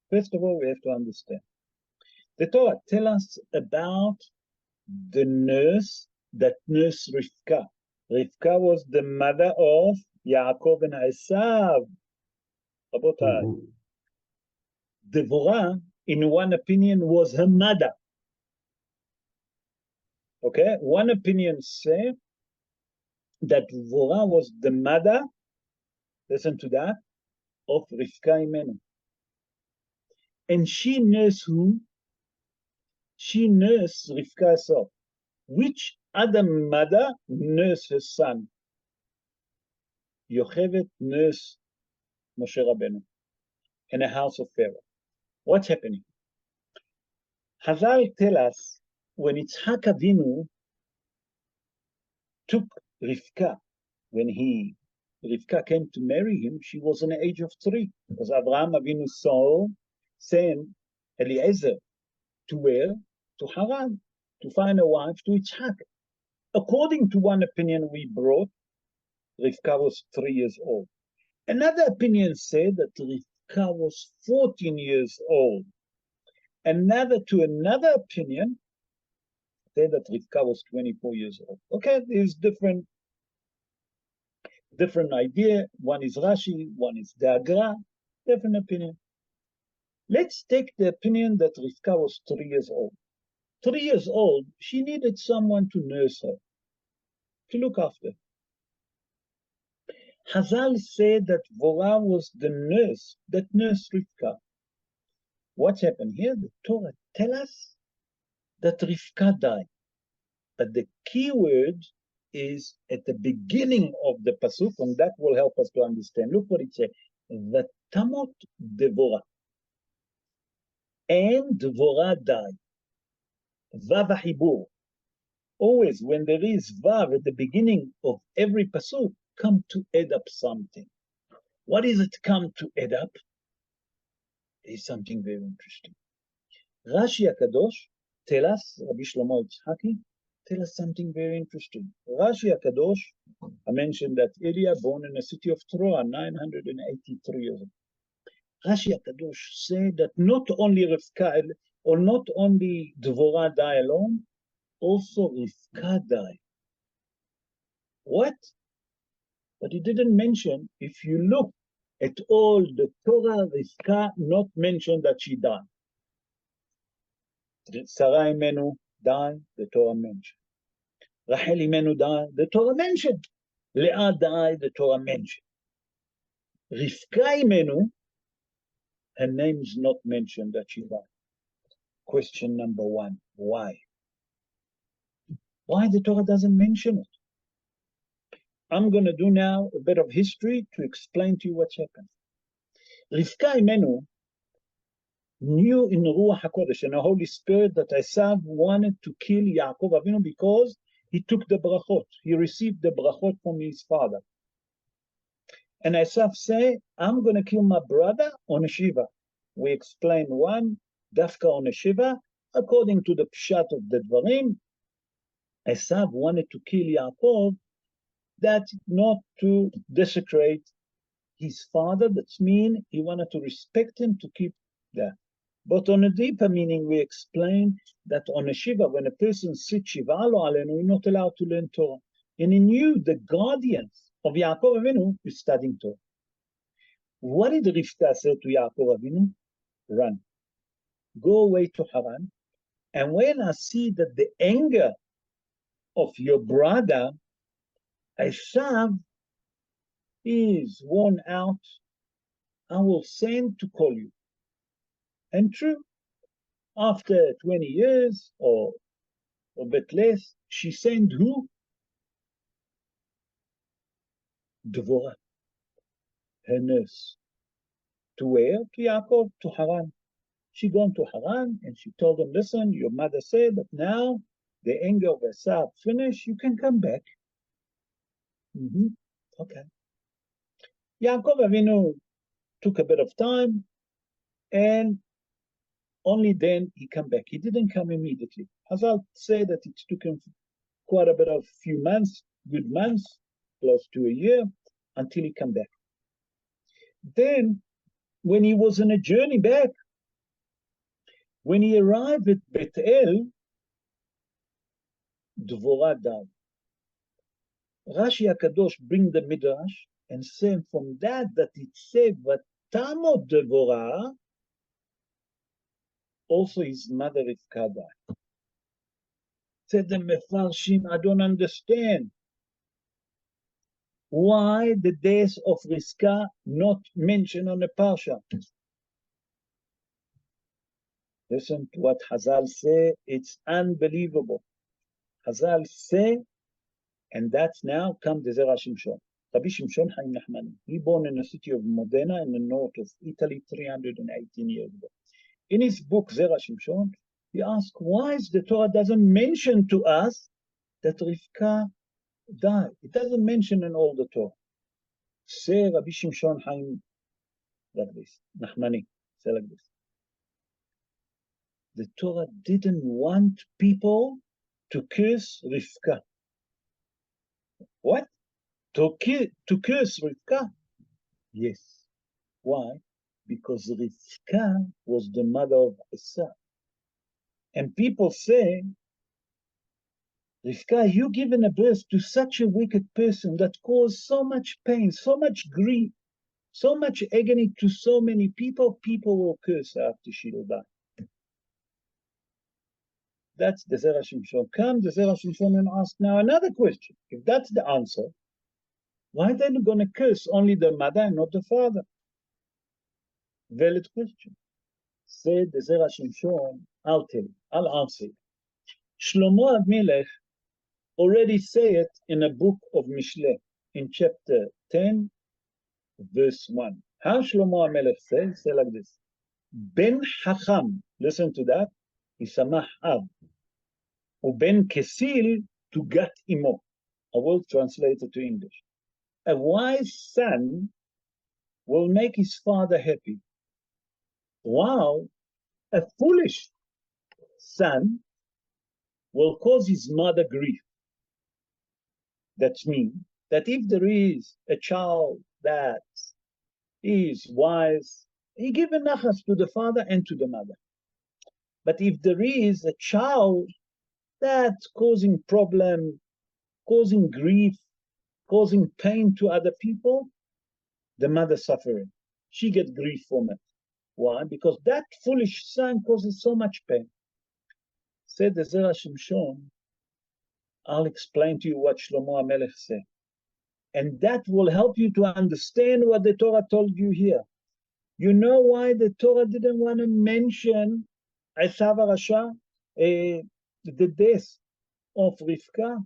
First of all, we have to understand. The Torah tells us about the nurse that nursed Rivka. Rivka was the mother of Yaakov and Esav. Rabotai. Devorah, in one opinion, was her mother. Okay, one opinion says that Devorah was the mother, listen to that, of Rivka Imenu. And she nursed who? She nursed Rivka herself. Which other mother nursed her son? Yocheved nursed Moshe Rabbeinu in the house of Pharaoh. What's happening? Hazal tell us when Yitzhak Avinu took Rivka, when Rivka came to marry him, she was in the age of 3, because Abraham Avinu saw sent Eliezer to where? To Haran, to find a wife to Yitzhak. According to one opinion we brought, Rivka was 3 years old. Another opinion said that Rivka was 14 years old. Another opinion said that Rivka was 24 years old. Okay, there's different idea. One is Rashi, one is Dagra, different opinion. Let's take the opinion that Rivka was 3 years old. 3 years old, she needed someone to nurse her, to look after. Hazal said that Vorah was the nurse that nursed Rivka. What's happened here? The Torah tells us that Rivka died. But the key word is at the beginning of the pasuk, and that will help us to understand. Look what it says. Vatamot Devorah. And Devorah died. Vav hibur. Always when there is Vav at the beginning of every pasuk, come to add up something. What is it come to add up? Is something very interesting. Rashi HaKadosh tell us, Rabbi Shlomo Yitzhaki, tell us something very interesting. Rashi HaKadosh, I mentioned that earlier, born in the city of Troa, 983 years old. Rashi HaKadosh said that not only Rivka, or not only Dvorah died alone, also Rivka died. What? But he didn't mention, if you look at all the Torah, Rivka not mentioned that she died. Sarah Imenu died, the Torah mentioned. Rachel Imenu died, the Torah mentioned. Leah died, the Torah mentioned. Rivka Imenu, her name is not mentioned that she died. Question number 1, why? Why the Torah doesn't mention it? I'm going to do now a bit of history to explain to you what's happened. Rivka Imenu knew in Ruach HaKodesh, in the Holy Spirit, that Esav wanted to kill Yaakov Avinu because he took the brachot. He received the brachot from his father. And Esav said, I'm going to kill my brother on a Shiva. We explain one, Dafka on a Shiva. According to the Pshat of the Dvarim, Esav wanted to kill Yaakov, that not to desecrate his father. That's mean he wanted to respect him, to keep that. But on a deeper meaning, we explain that on a Shiva, when a person sits Shiva lo alenu, he's not allowed to learn Torah. And he knew the guardians of Yaakov Avinu is studying Torah. What did Rivka say to Yaakov Avinu? Run. Go away to Haran. And when I see that the anger of your brother, Esav, is worn out, I will send to call you. And true, after 20 years or a bit less, she sent who? Devorah, her nurse. To where? To Yaakov, to Haran. She gone to Haran and she told him, listen, your mother said that now the anger of Esav finished, you can come back. Okay. Yaakov Avinu took a bit of time, and only then he came back. He didn't come immediately. Hazal said that it took him quite a bit of few months, good months, close to a year, until he came back. Then, when he was on a journey back, When he arrived at Bethel, Dvorah died. Rashi HaKadosh bring the Midrash and say from that it said, Vatamot Dvorah, also his mother Rivka died. Said the Mefarshim, I don't understand. Why the death of Rivka not mentioned on the Parsha? Listen to what Hazal say, it's unbelievable. Hazal say, and that's now come the Zera Shimshon. Rabbi Shimshon Chaim Nachmani. He born in the city of Modena in the north of Italy 318 years ago. In his book Zera Shimshon, he asked, why is the Torah doesn't mention to us that Rivka died? It doesn't mention in all the Torah. Say Rabbi Shimshon Chaim like this, Nachmani, say like this. The Torah didn't want people to curse Rivka. What? To curse Rivka? Yes. Why? Because Rivka was the mother of Esau. And people say, Rivka, you given a birth to such a wicked person that caused so much pain, so much grief, so much agony to so many people, people will curse her after she will die. That's the Zera Shimshon. Come the Zera Shimshon and ask now another question. If that's the answer, why are they going to curse only the mother and not the father? Valid question. Said the Zera Shimshon, I'll tell you, I'll answer you. Shlomo HaMelech already say it in a book of Mishleh, in chapter 10, verse 1. How Shlomo HaMelech says, say like this. Ben Chacham, listen to that, Yisamach Av, Uben Kesil to Gat Imo. I will translate it to English. A wise son will make his father happy, while a foolish son will cause his mother grief. That means that if there is a child that is wise, he gives a nachas to the father and to the mother. But if there is a child that's causing problem, causing grief, causing pain to other people, the mother suffering. She gets grief from it. Why? Because that foolish son causes so much pain. Said the Zera Shimshon, I'll explain to you what Shlomo HaMelech said. And that will help you to understand what the Torah told you here. You know why the Torah didn't want to mention Esav HaRasha, the death of Rivka?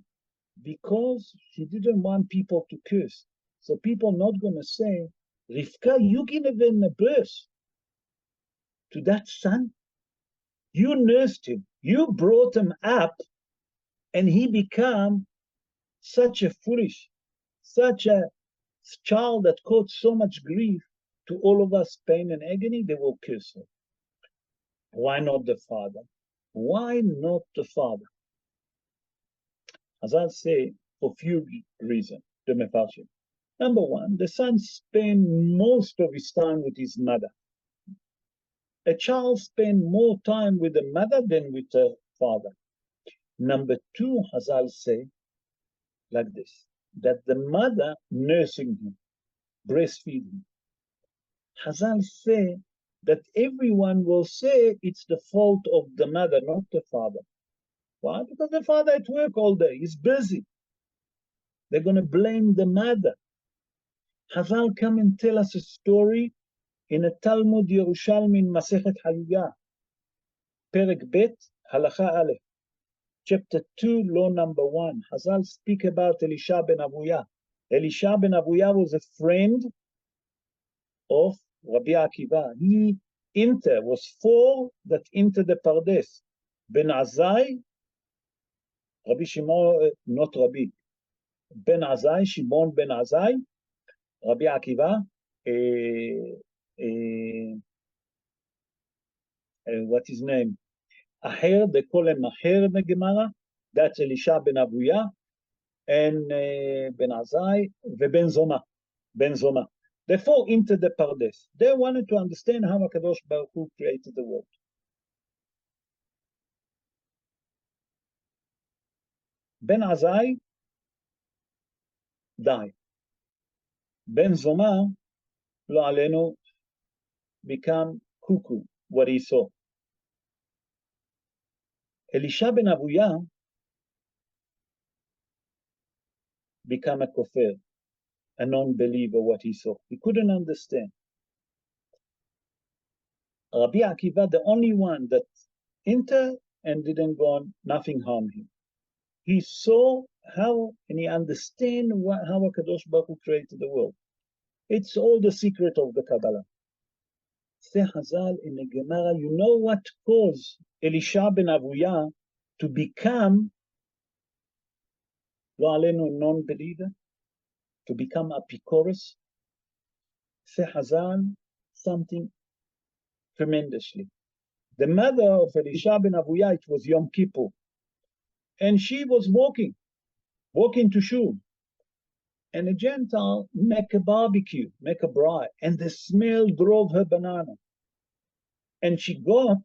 Because she didn't want people to curse. So people not going to say, Rivka, you given a birth to that son. You nursed him. You brought him up, and he became such a foolish, such a child that caused so much grief to all of us, pain and agony. They will curse her. Why not the father? Why not the father? As I say, for few reasons, the Mefarshim. Number one, the son spent most of his time with his mother. A child spends more time with the mother than with the father. Number two, Hazal say like this, that the mother nursing him, breastfeeding. Hazal say that everyone will say it's the fault of the mother, not the father. Why? Because the father at work all day, he's busy. They're going to blame the mother. Hazal come and tell us a story in a Talmud Yerushalmi in Masechet Hayuya, Perek Bet, Halacha Aleph, chapter 2, law number 1. Hazal speak about Elisha ben Avuya. Elisha ben Avuya was a friend of Rabbi Akiva. He was 4 that entered the Pardes. Ben Azai, Rabbi Shimon, not Rabbi, Ben Azai, Shimon ben Azai, Rabbi Akiva, what his name? Aher, they call him Aher in the Gemara. That's Elisha ben Avuya, and Ben Azai, Ben Zoma. Ben Zoma. The 4 entered the Pardes. They wanted to understand how HaKadosh Baruch Hu created the world. Ben Azai died. Ben Zoma, lo alenu, become cuckoo, what he saw. Elisha ben Avuya become a kofir, a non-believer, what he saw. He couldn't understand. Rabbi Akiva, the only one that entered and didn't go on, nothing harmed him. He saw how, and he understand how HaKadosh Baruch Hu created the world. It's all the secret of the Kabbalah. Say Hazal in the Gemara, you know what caused Elisha ben Avuya to become, lo alenu, non-believer, to become Apicorus? Say Hazal, something tremendously. The mother of Elisha ben Avuya, it was Yom Kippur, and she was walking to shul, and a Gentile make a barbecue, make a braai, and the smell drove her banana, and she got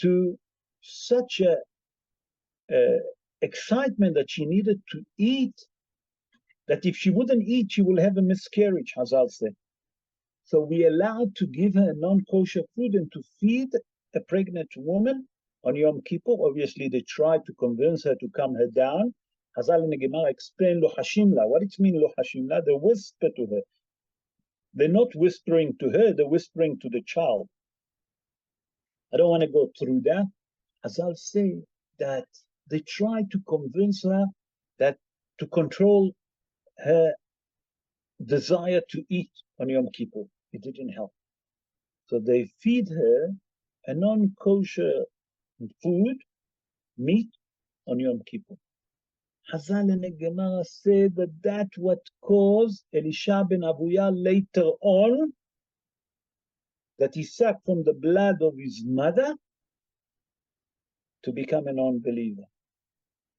to such a excitement that she needed to eat, that if she wouldn't eat, she will have a miscarriage, Hazal said. So we allowed to give her non-kosher food and to feed a pregnant woman on Yom Kippur. Obviously, they tried to convince her to calm her down. Hazal in the Gemara explained lo hashimla. What it means lo hashimla? They whisper to her. They're not whispering to her, they're whispering to the child. I don't want to go through that. Hazal say that they tried to convince her that to control her desire to eat on Yom Kippur. It didn't help. So they feed her a non-kosher food, meat, on Yom Kippur. Hazal and the Gemara said that that's what caused Elisha ben Avuya later on, that he sucked from the blood of his mother to become a non-believer.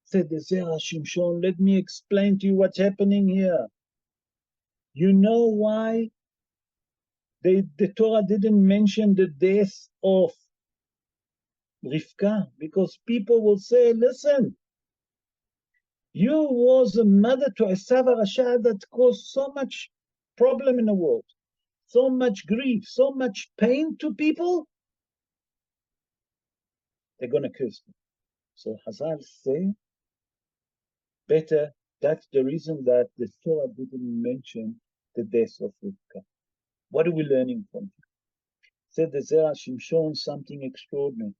Said the Zera Shimshon, let me explain to you what's happening here. You know why the Torah didn't mention the death of Rivka? Because people will say, listen, you was a mother to Esav HaRasha that caused so much problem in the world, so much grief, so much pain to people. They're going to curse me. So Hazal say, better, that's the reason that the Torah didn't mention the death of Rivka. What are we learning from here? Said the Zera Shimshon something extraordinary,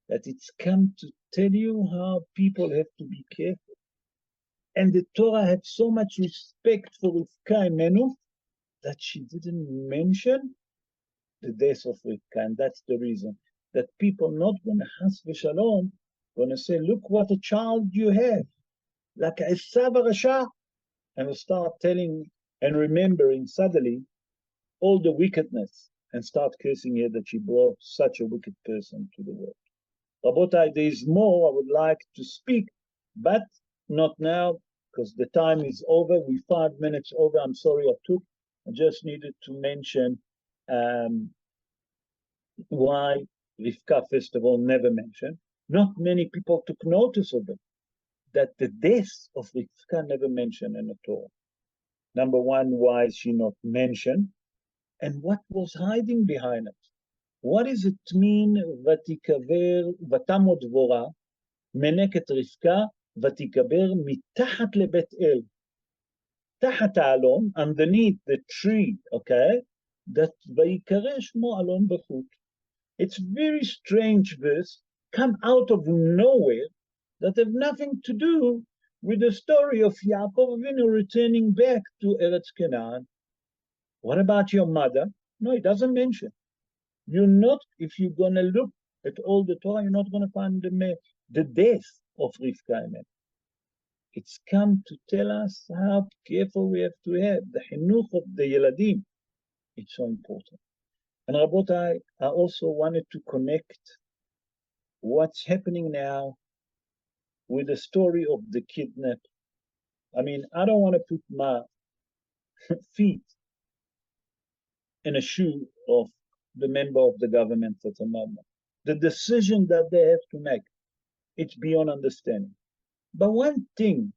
that it's come to tell you how people have to be careful. And the Torah had so much respect for Rivka Imenu that she didn't mention the death of Rivka. And that's the reason that people not going to has v'shalom, going to say, look what a child you have, like Esav HaRasha, and will start telling and remembering suddenly all the wickedness and start cursing her that she brought such a wicked person to the world. Rabotai, there is more I would like to speak, but not now, because the time is over. We're 5 minutes over. I'm sorry I took. I just needed to mention why Rivka, first of all, never mentioned. Not many people took notice of it, that the death of Rivka never mentioned in the Torah. Number one, why is she not mentioned? And what was hiding behind it? What does it mean, ותיקבר, ותמות דבורה, מנקת רבקה, ותיקבר מתחת לבית אל. תחת האלון, underneath the tree, okay, that ויקרא שמו אלון בחוט. It's very strange verse, come out of nowhere, that have nothing to do with the story of Yaakov Avinu returning back to Eretz Canaan. What about your mother? No, it doesn't mention. You're not, if you're going to look at all the Torah, you're not going to find the death of Rivka. It's come to tell us how careful we have to have. The chinuch of the Yeladim, it's so important. And Rabotai, I also wanted to connect what's happening now with the story of the kidnap. I mean, I don't want to put my feet in a shoe of the member of the government at the moment. The decision that they have to make, it's beyond understanding. But one thing,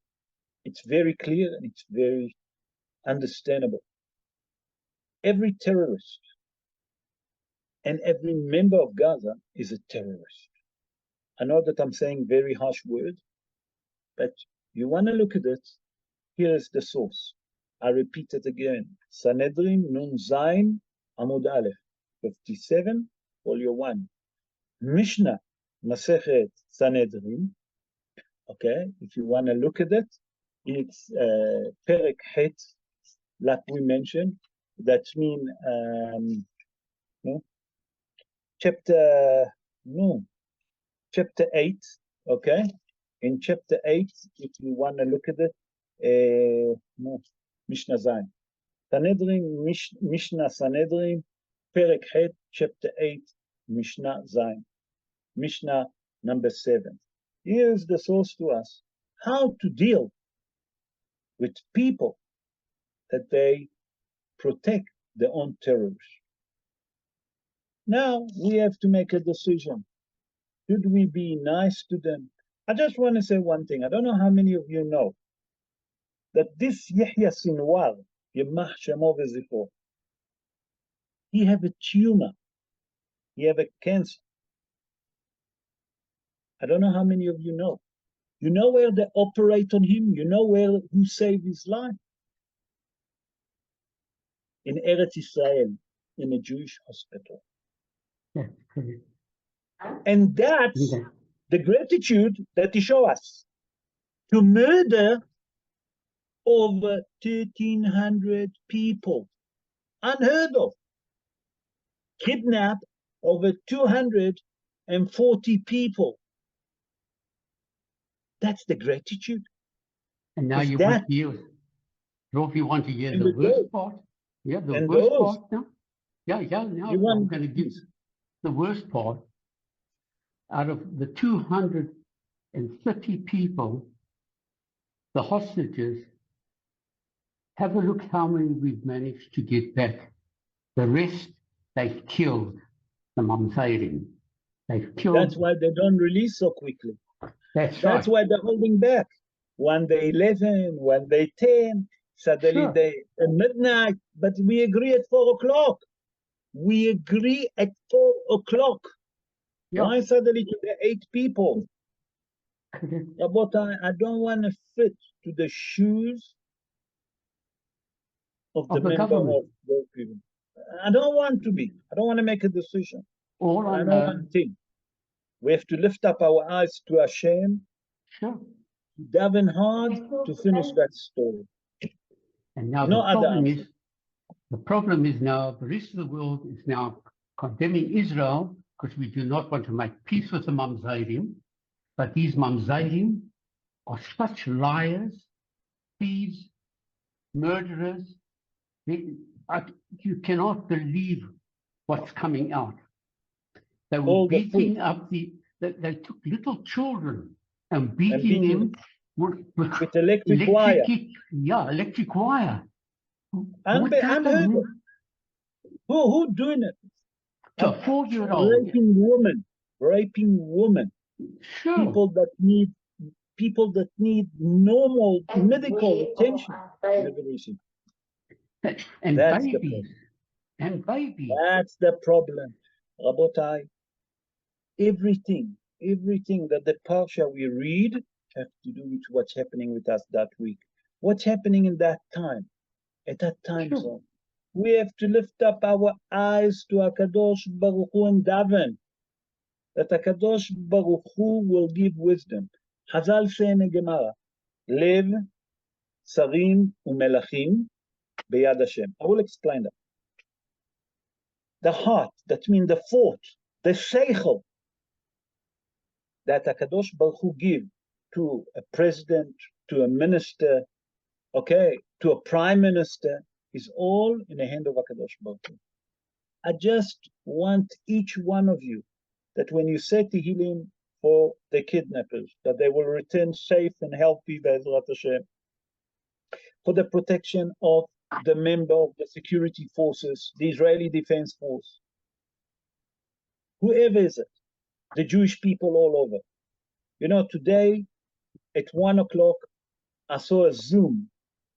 it's very clear and it's very understandable. Every terrorist and every member of Gaza is a terrorist. I know that I'm saying very harsh words, but you want to look at it, here is the source. I repeat it again. Sanhedrin Nun Zayin Amud Aleph, 57, folio 1. Mishnah Masechet Sanhedrin. Okay, if you want to look at it, it's Perek Het, like we mentioned. That means no, chapter 8. Okay, in chapter 8, if you want to look at it, Mishnah Zayin. Sanhedrin, Mishnah Sanhedrin, Perek Het, chapter 8, Mishnah Zayin. Mishnah number 7. Here's the source to us. How to deal with people that they protect their own terrorists. Now we have to make a decision. Should we be nice to them? I just want to say one thing. I don't know how many of you know that this Yahya Sinwar, Yemach Shemo v'Zichro, he have a tumor. He have a cancer. I don't know how many of you know. You know where they operate on him? You know who saved his life? In Eretz Israel, in a Jewish hospital. That's correct. And that's the gratitude that he show us. To murder over 1,300 people. Unheard of. Kidnap over 240 people. That's the gratitude. And now you want to hear, Rolf, you want to hear the worst part? Yeah, the worst part now? Yeah, now I'm going to give the worst part. Out of the 230 people, the hostages, have a look how many we've managed to get back. The rest, they've killed the Mamzairim. They've killed. That's why they don't release so quickly. That's right. Why they're holding back. One day 11, one day 10, suddenly they at midnight. But we agree at 4 o'clock. We agree at 4 o'clock. Yeah. Why suddenly to the 8 people? But I don't want to fit to the shoes of the member government. of those people. I don't want to be. I don't want to make a decision. All I know one thing. We have to lift up our eyes to Hashem. Sure. Daven hard to finish that story. And now the problem is now the rest of the world is now condemning Israel because we do not want to make peace with the Mamzairim. But these Mamzairim are such liars, thieves, murderers. You cannot believe what's coming out. They were beating up they took little children and beating them with electric wire. Yeah, electric wire. Unheard of. Who doing it? A 4-year-old. Raping women. Sure. People that need normal medical attention. And that's babies. And babies. That's the problem. Rabotai, everything that the Parsha we read have to do with what's happening with us that week. What's happening in that time, at that time zone. We have to lift up our eyes to HaKadosh Baruch Hu and daven that HaKadosh Baruch Hu will give wisdom. Chazal say in the Gemara, Lev, Sarim, Umelachim, Beyad Hashem. I will explain that. The heart, that means the thought, the seichel, that HaKadosh Baruch Hu give to a president, to a minister, to a prime minister, is all in the hand of HaKadosh Baruch Hu. I just want each one of you that when you say Tehillim for the kidnappers, that they will return safe and healthy, Be'ezrat Hashem, for the protection of the member of the security forces, the Israeli Defense Force, whoever is it, the Jewish people all over. You know, today At 1 o'clock, I saw a Zoom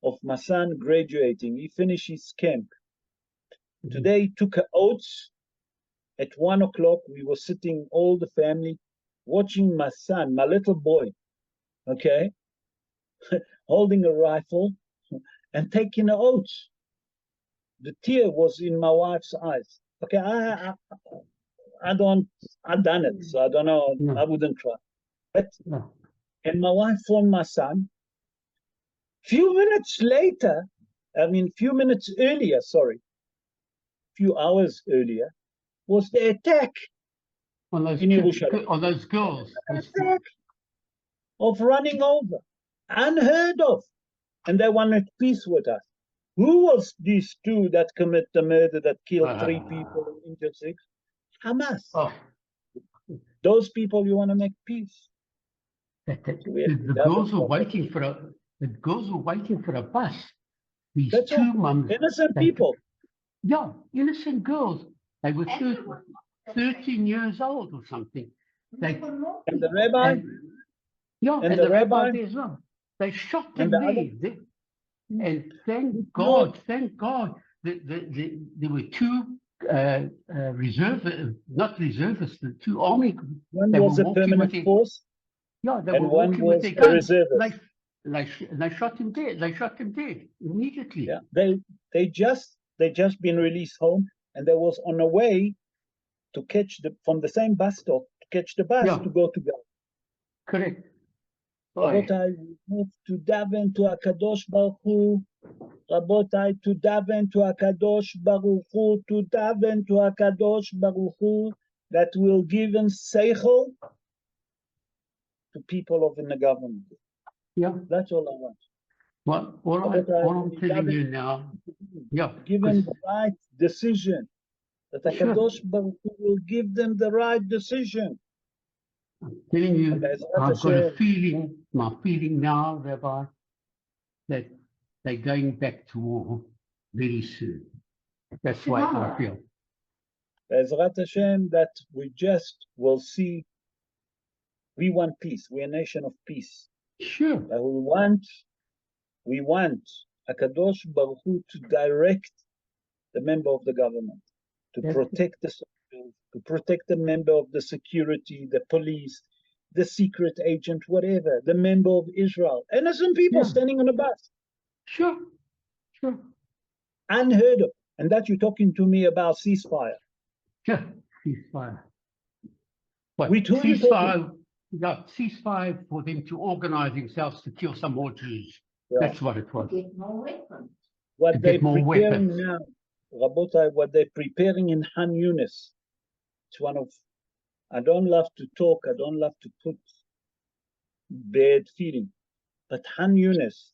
of my son graduating. He finished his camp. Today, he took oaths. At 1 o'clock, we were sitting, all the family, watching my son, my little boy, okay, holding a rifle and taking an oath. The tear was in my wife's eyes. Okay, I've done it, so I don't know, Yeah. I wouldn't cry. But, Yeah. and my wife phoned my son. Few minutes earlier, few hours earlier, was the attack On those in Yerushalayim. on those girls. Attack of running over, unheard of. And they wanted peace with us. Who was these two that commit the murder that killed 3 people and injured 6? Hamas. Oh, Those people you want to make peace. the girls were waiting for a bus. These That's two all. mums, Innocent people. Yeah, innocent girls. They were 13 years old or something. And the rabbi? And the rabbi as well. They shot them there. And thank God, there were 2 not reservists, the 2 army. One they was were a walking permanent with force. Yeah, they and were one walking was with their a guns. reservist. They shot him dead. They shot him dead immediately. Yeah, they just been released home, and they was on a way to catch from the same bus stop to catch the bus to go to Gaza. Correct. Rabotai, we have to daven to Akadosh Baruch Hu. Rabotai, to daven to Akadosh Baruch Hu, to daven to Akadosh Baruch Hu, that will give him seichel to people in the government. Yeah. That's all I want. Well, all I'm telling you now, give them the right decision. That Akadosh Baruch Hu will give them the right decision. I'm telling you, I've got a feeling, my feeling now, Rabbi, that they're going back to war very soon. That's why I feel. Be'ezrat Hashem, that we just will see. We want peace. We're a nation of peace. Sure. We want Akadosh Baruch Hu to direct the member of the government, to protect the soldiers, to protect the member of the security, the police, the secret agent, whatever, the member of Israel. Innocent people standing on a bus. Sure. Unheard of. And that you're talking to me about ceasefire. Yeah, ceasefire. What? With who you talking? Ceasefire for them to organize themselves to kill some more Jews. Yeah. That's what it was. To get more weapons. What they're preparing now, Rabotai, what they're preparing in Han Yunis, it's one of, I don't love to talk, I don't love to put bad feeling, but Han Yunis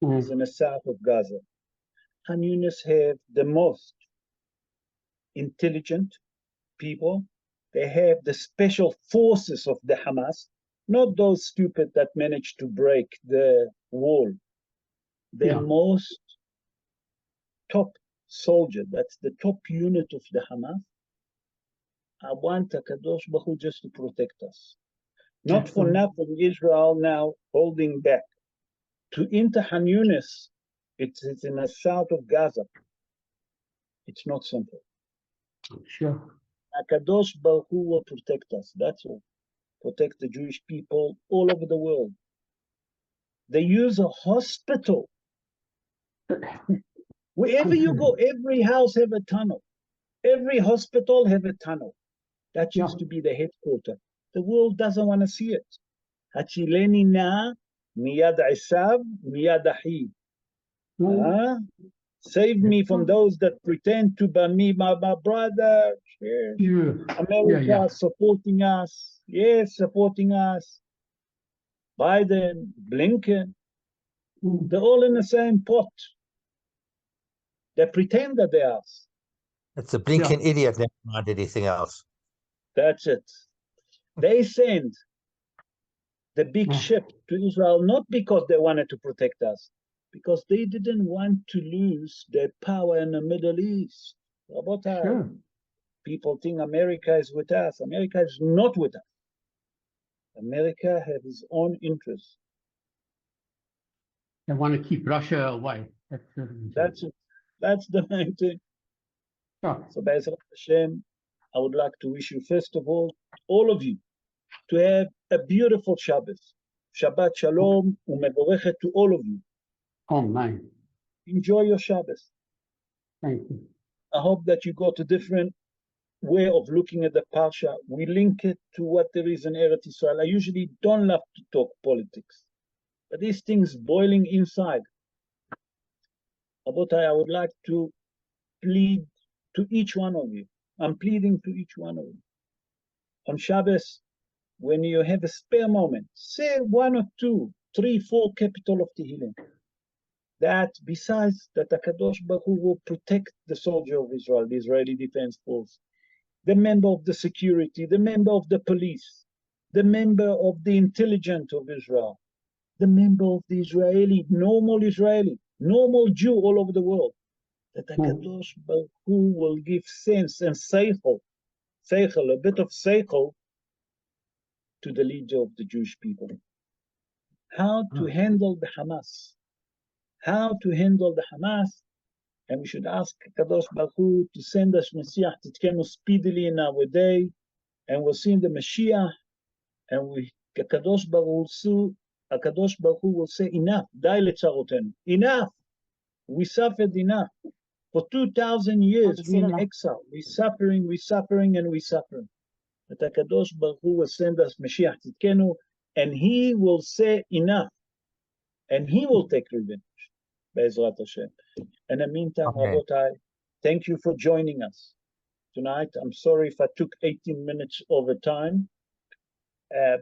is in the south of Gaza. Han Yunis have the most intelligent people. They have the special forces of the Hamas, not those stupid that managed to break the wall. The most top soldier, that's the top unit of the Hamas. I want Akadosh Baruch Hu just to protect us. Not for nothing, Israel now holding back. To enter Han Yunis, it's in the south of Gaza. It's not simple. Sure. Akadosh Baruch Hu will protect us, that's all. Protect the Jewish people all over the world. They use a hospital. Wherever you go, every house have a tunnel. Every hospital have a tunnel. That used to be the headquarters. The world doesn't want to see it. Hachileni na miyad Isav miyad Ahi. Save me from those that pretend to be me, my brother. America supporting us. Yes, supporting us. Biden, Blinken. They're all in the same pot. They pretend that they are. It's a blinking idiot, never mind anything else. That's it. They send the big ship to Israel not because they wanted to protect us, because they didn't want to lose their power in the Middle East. People think America is with us. America is not with us. America has its own interests. They want to keep Russia away. That's the reason. That's the main thing. Sure. So, Be'ezrat Hashem, I would like to wish you, first of all of you, to have a beautiful Shabbos. Shabbat Shalom, umevorechet to all of you. Amen. Enjoy your Shabbos. Thank you. I hope that you got a different way of looking at the Parsha. We link it to what there is in Eretz Israel. I usually don't love to talk politics, but these things boiling inside. Abotai, I would like to plead to each one of you. I'm pleading to each one of you. On Shabbos, when you have a spare moment, say 1 or 2, 3, 4 capital of Tehillim. That besides that HaKadosh Baruch Hu will protect the soldier of Israel, the Israeli Defense Force, the member of the security, the member of the police, the member of the intelligence of Israel, the member of the Israeli, normal Jew all over the world, that HaKadosh Baruch Hu will give sense and seichel, a bit of seichel to the leader of the Jewish people. How to handle the Hamas. And we should ask Kadosh Baruch Hu to send us Mashiach Titkenu speedily in our day, and we'll see in the Mashiach, and Kadosh Baruch Hu will say, enough, dai letzarotenu, enough. We suffered enough. For 2,000 years we're in exile. We're suffering, and we're suffering. But Kadosh Baruch Hu will send us Mashiach Titkenu, and he will say enough, and he will take revenge. Be'ezrat Hashem. In the meantime, Rabotai, thank you for joining us tonight. I'm sorry if I took 18 minutes over time,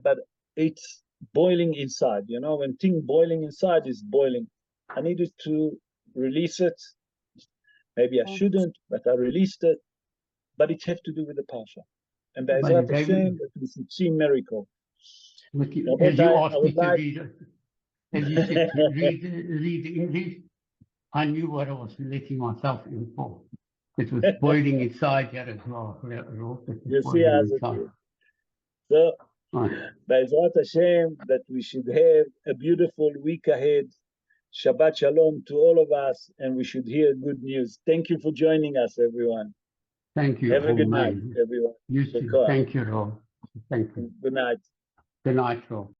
but it's boiling inside. You know, when thing boiling inside is boiling. I needed to release it. Maybe I shouldn't, but I released it. But it has to do with the Parsha. And Be'ezrat Hashem, that we should see miracle. As you asked me to read it, as you said to read the English, I knew what I was letting myself in for. It was boiling inside here as well. You see as it is. So, Be'ezrat Hashem, that we should have a beautiful week ahead. Shabbat Shalom to all of us, and we should hear good news. Thank you for joining us, everyone. Thank you. Have a good night, everyone. You too. Thank you, Rob. Thank you. Good night. Good night, Rob.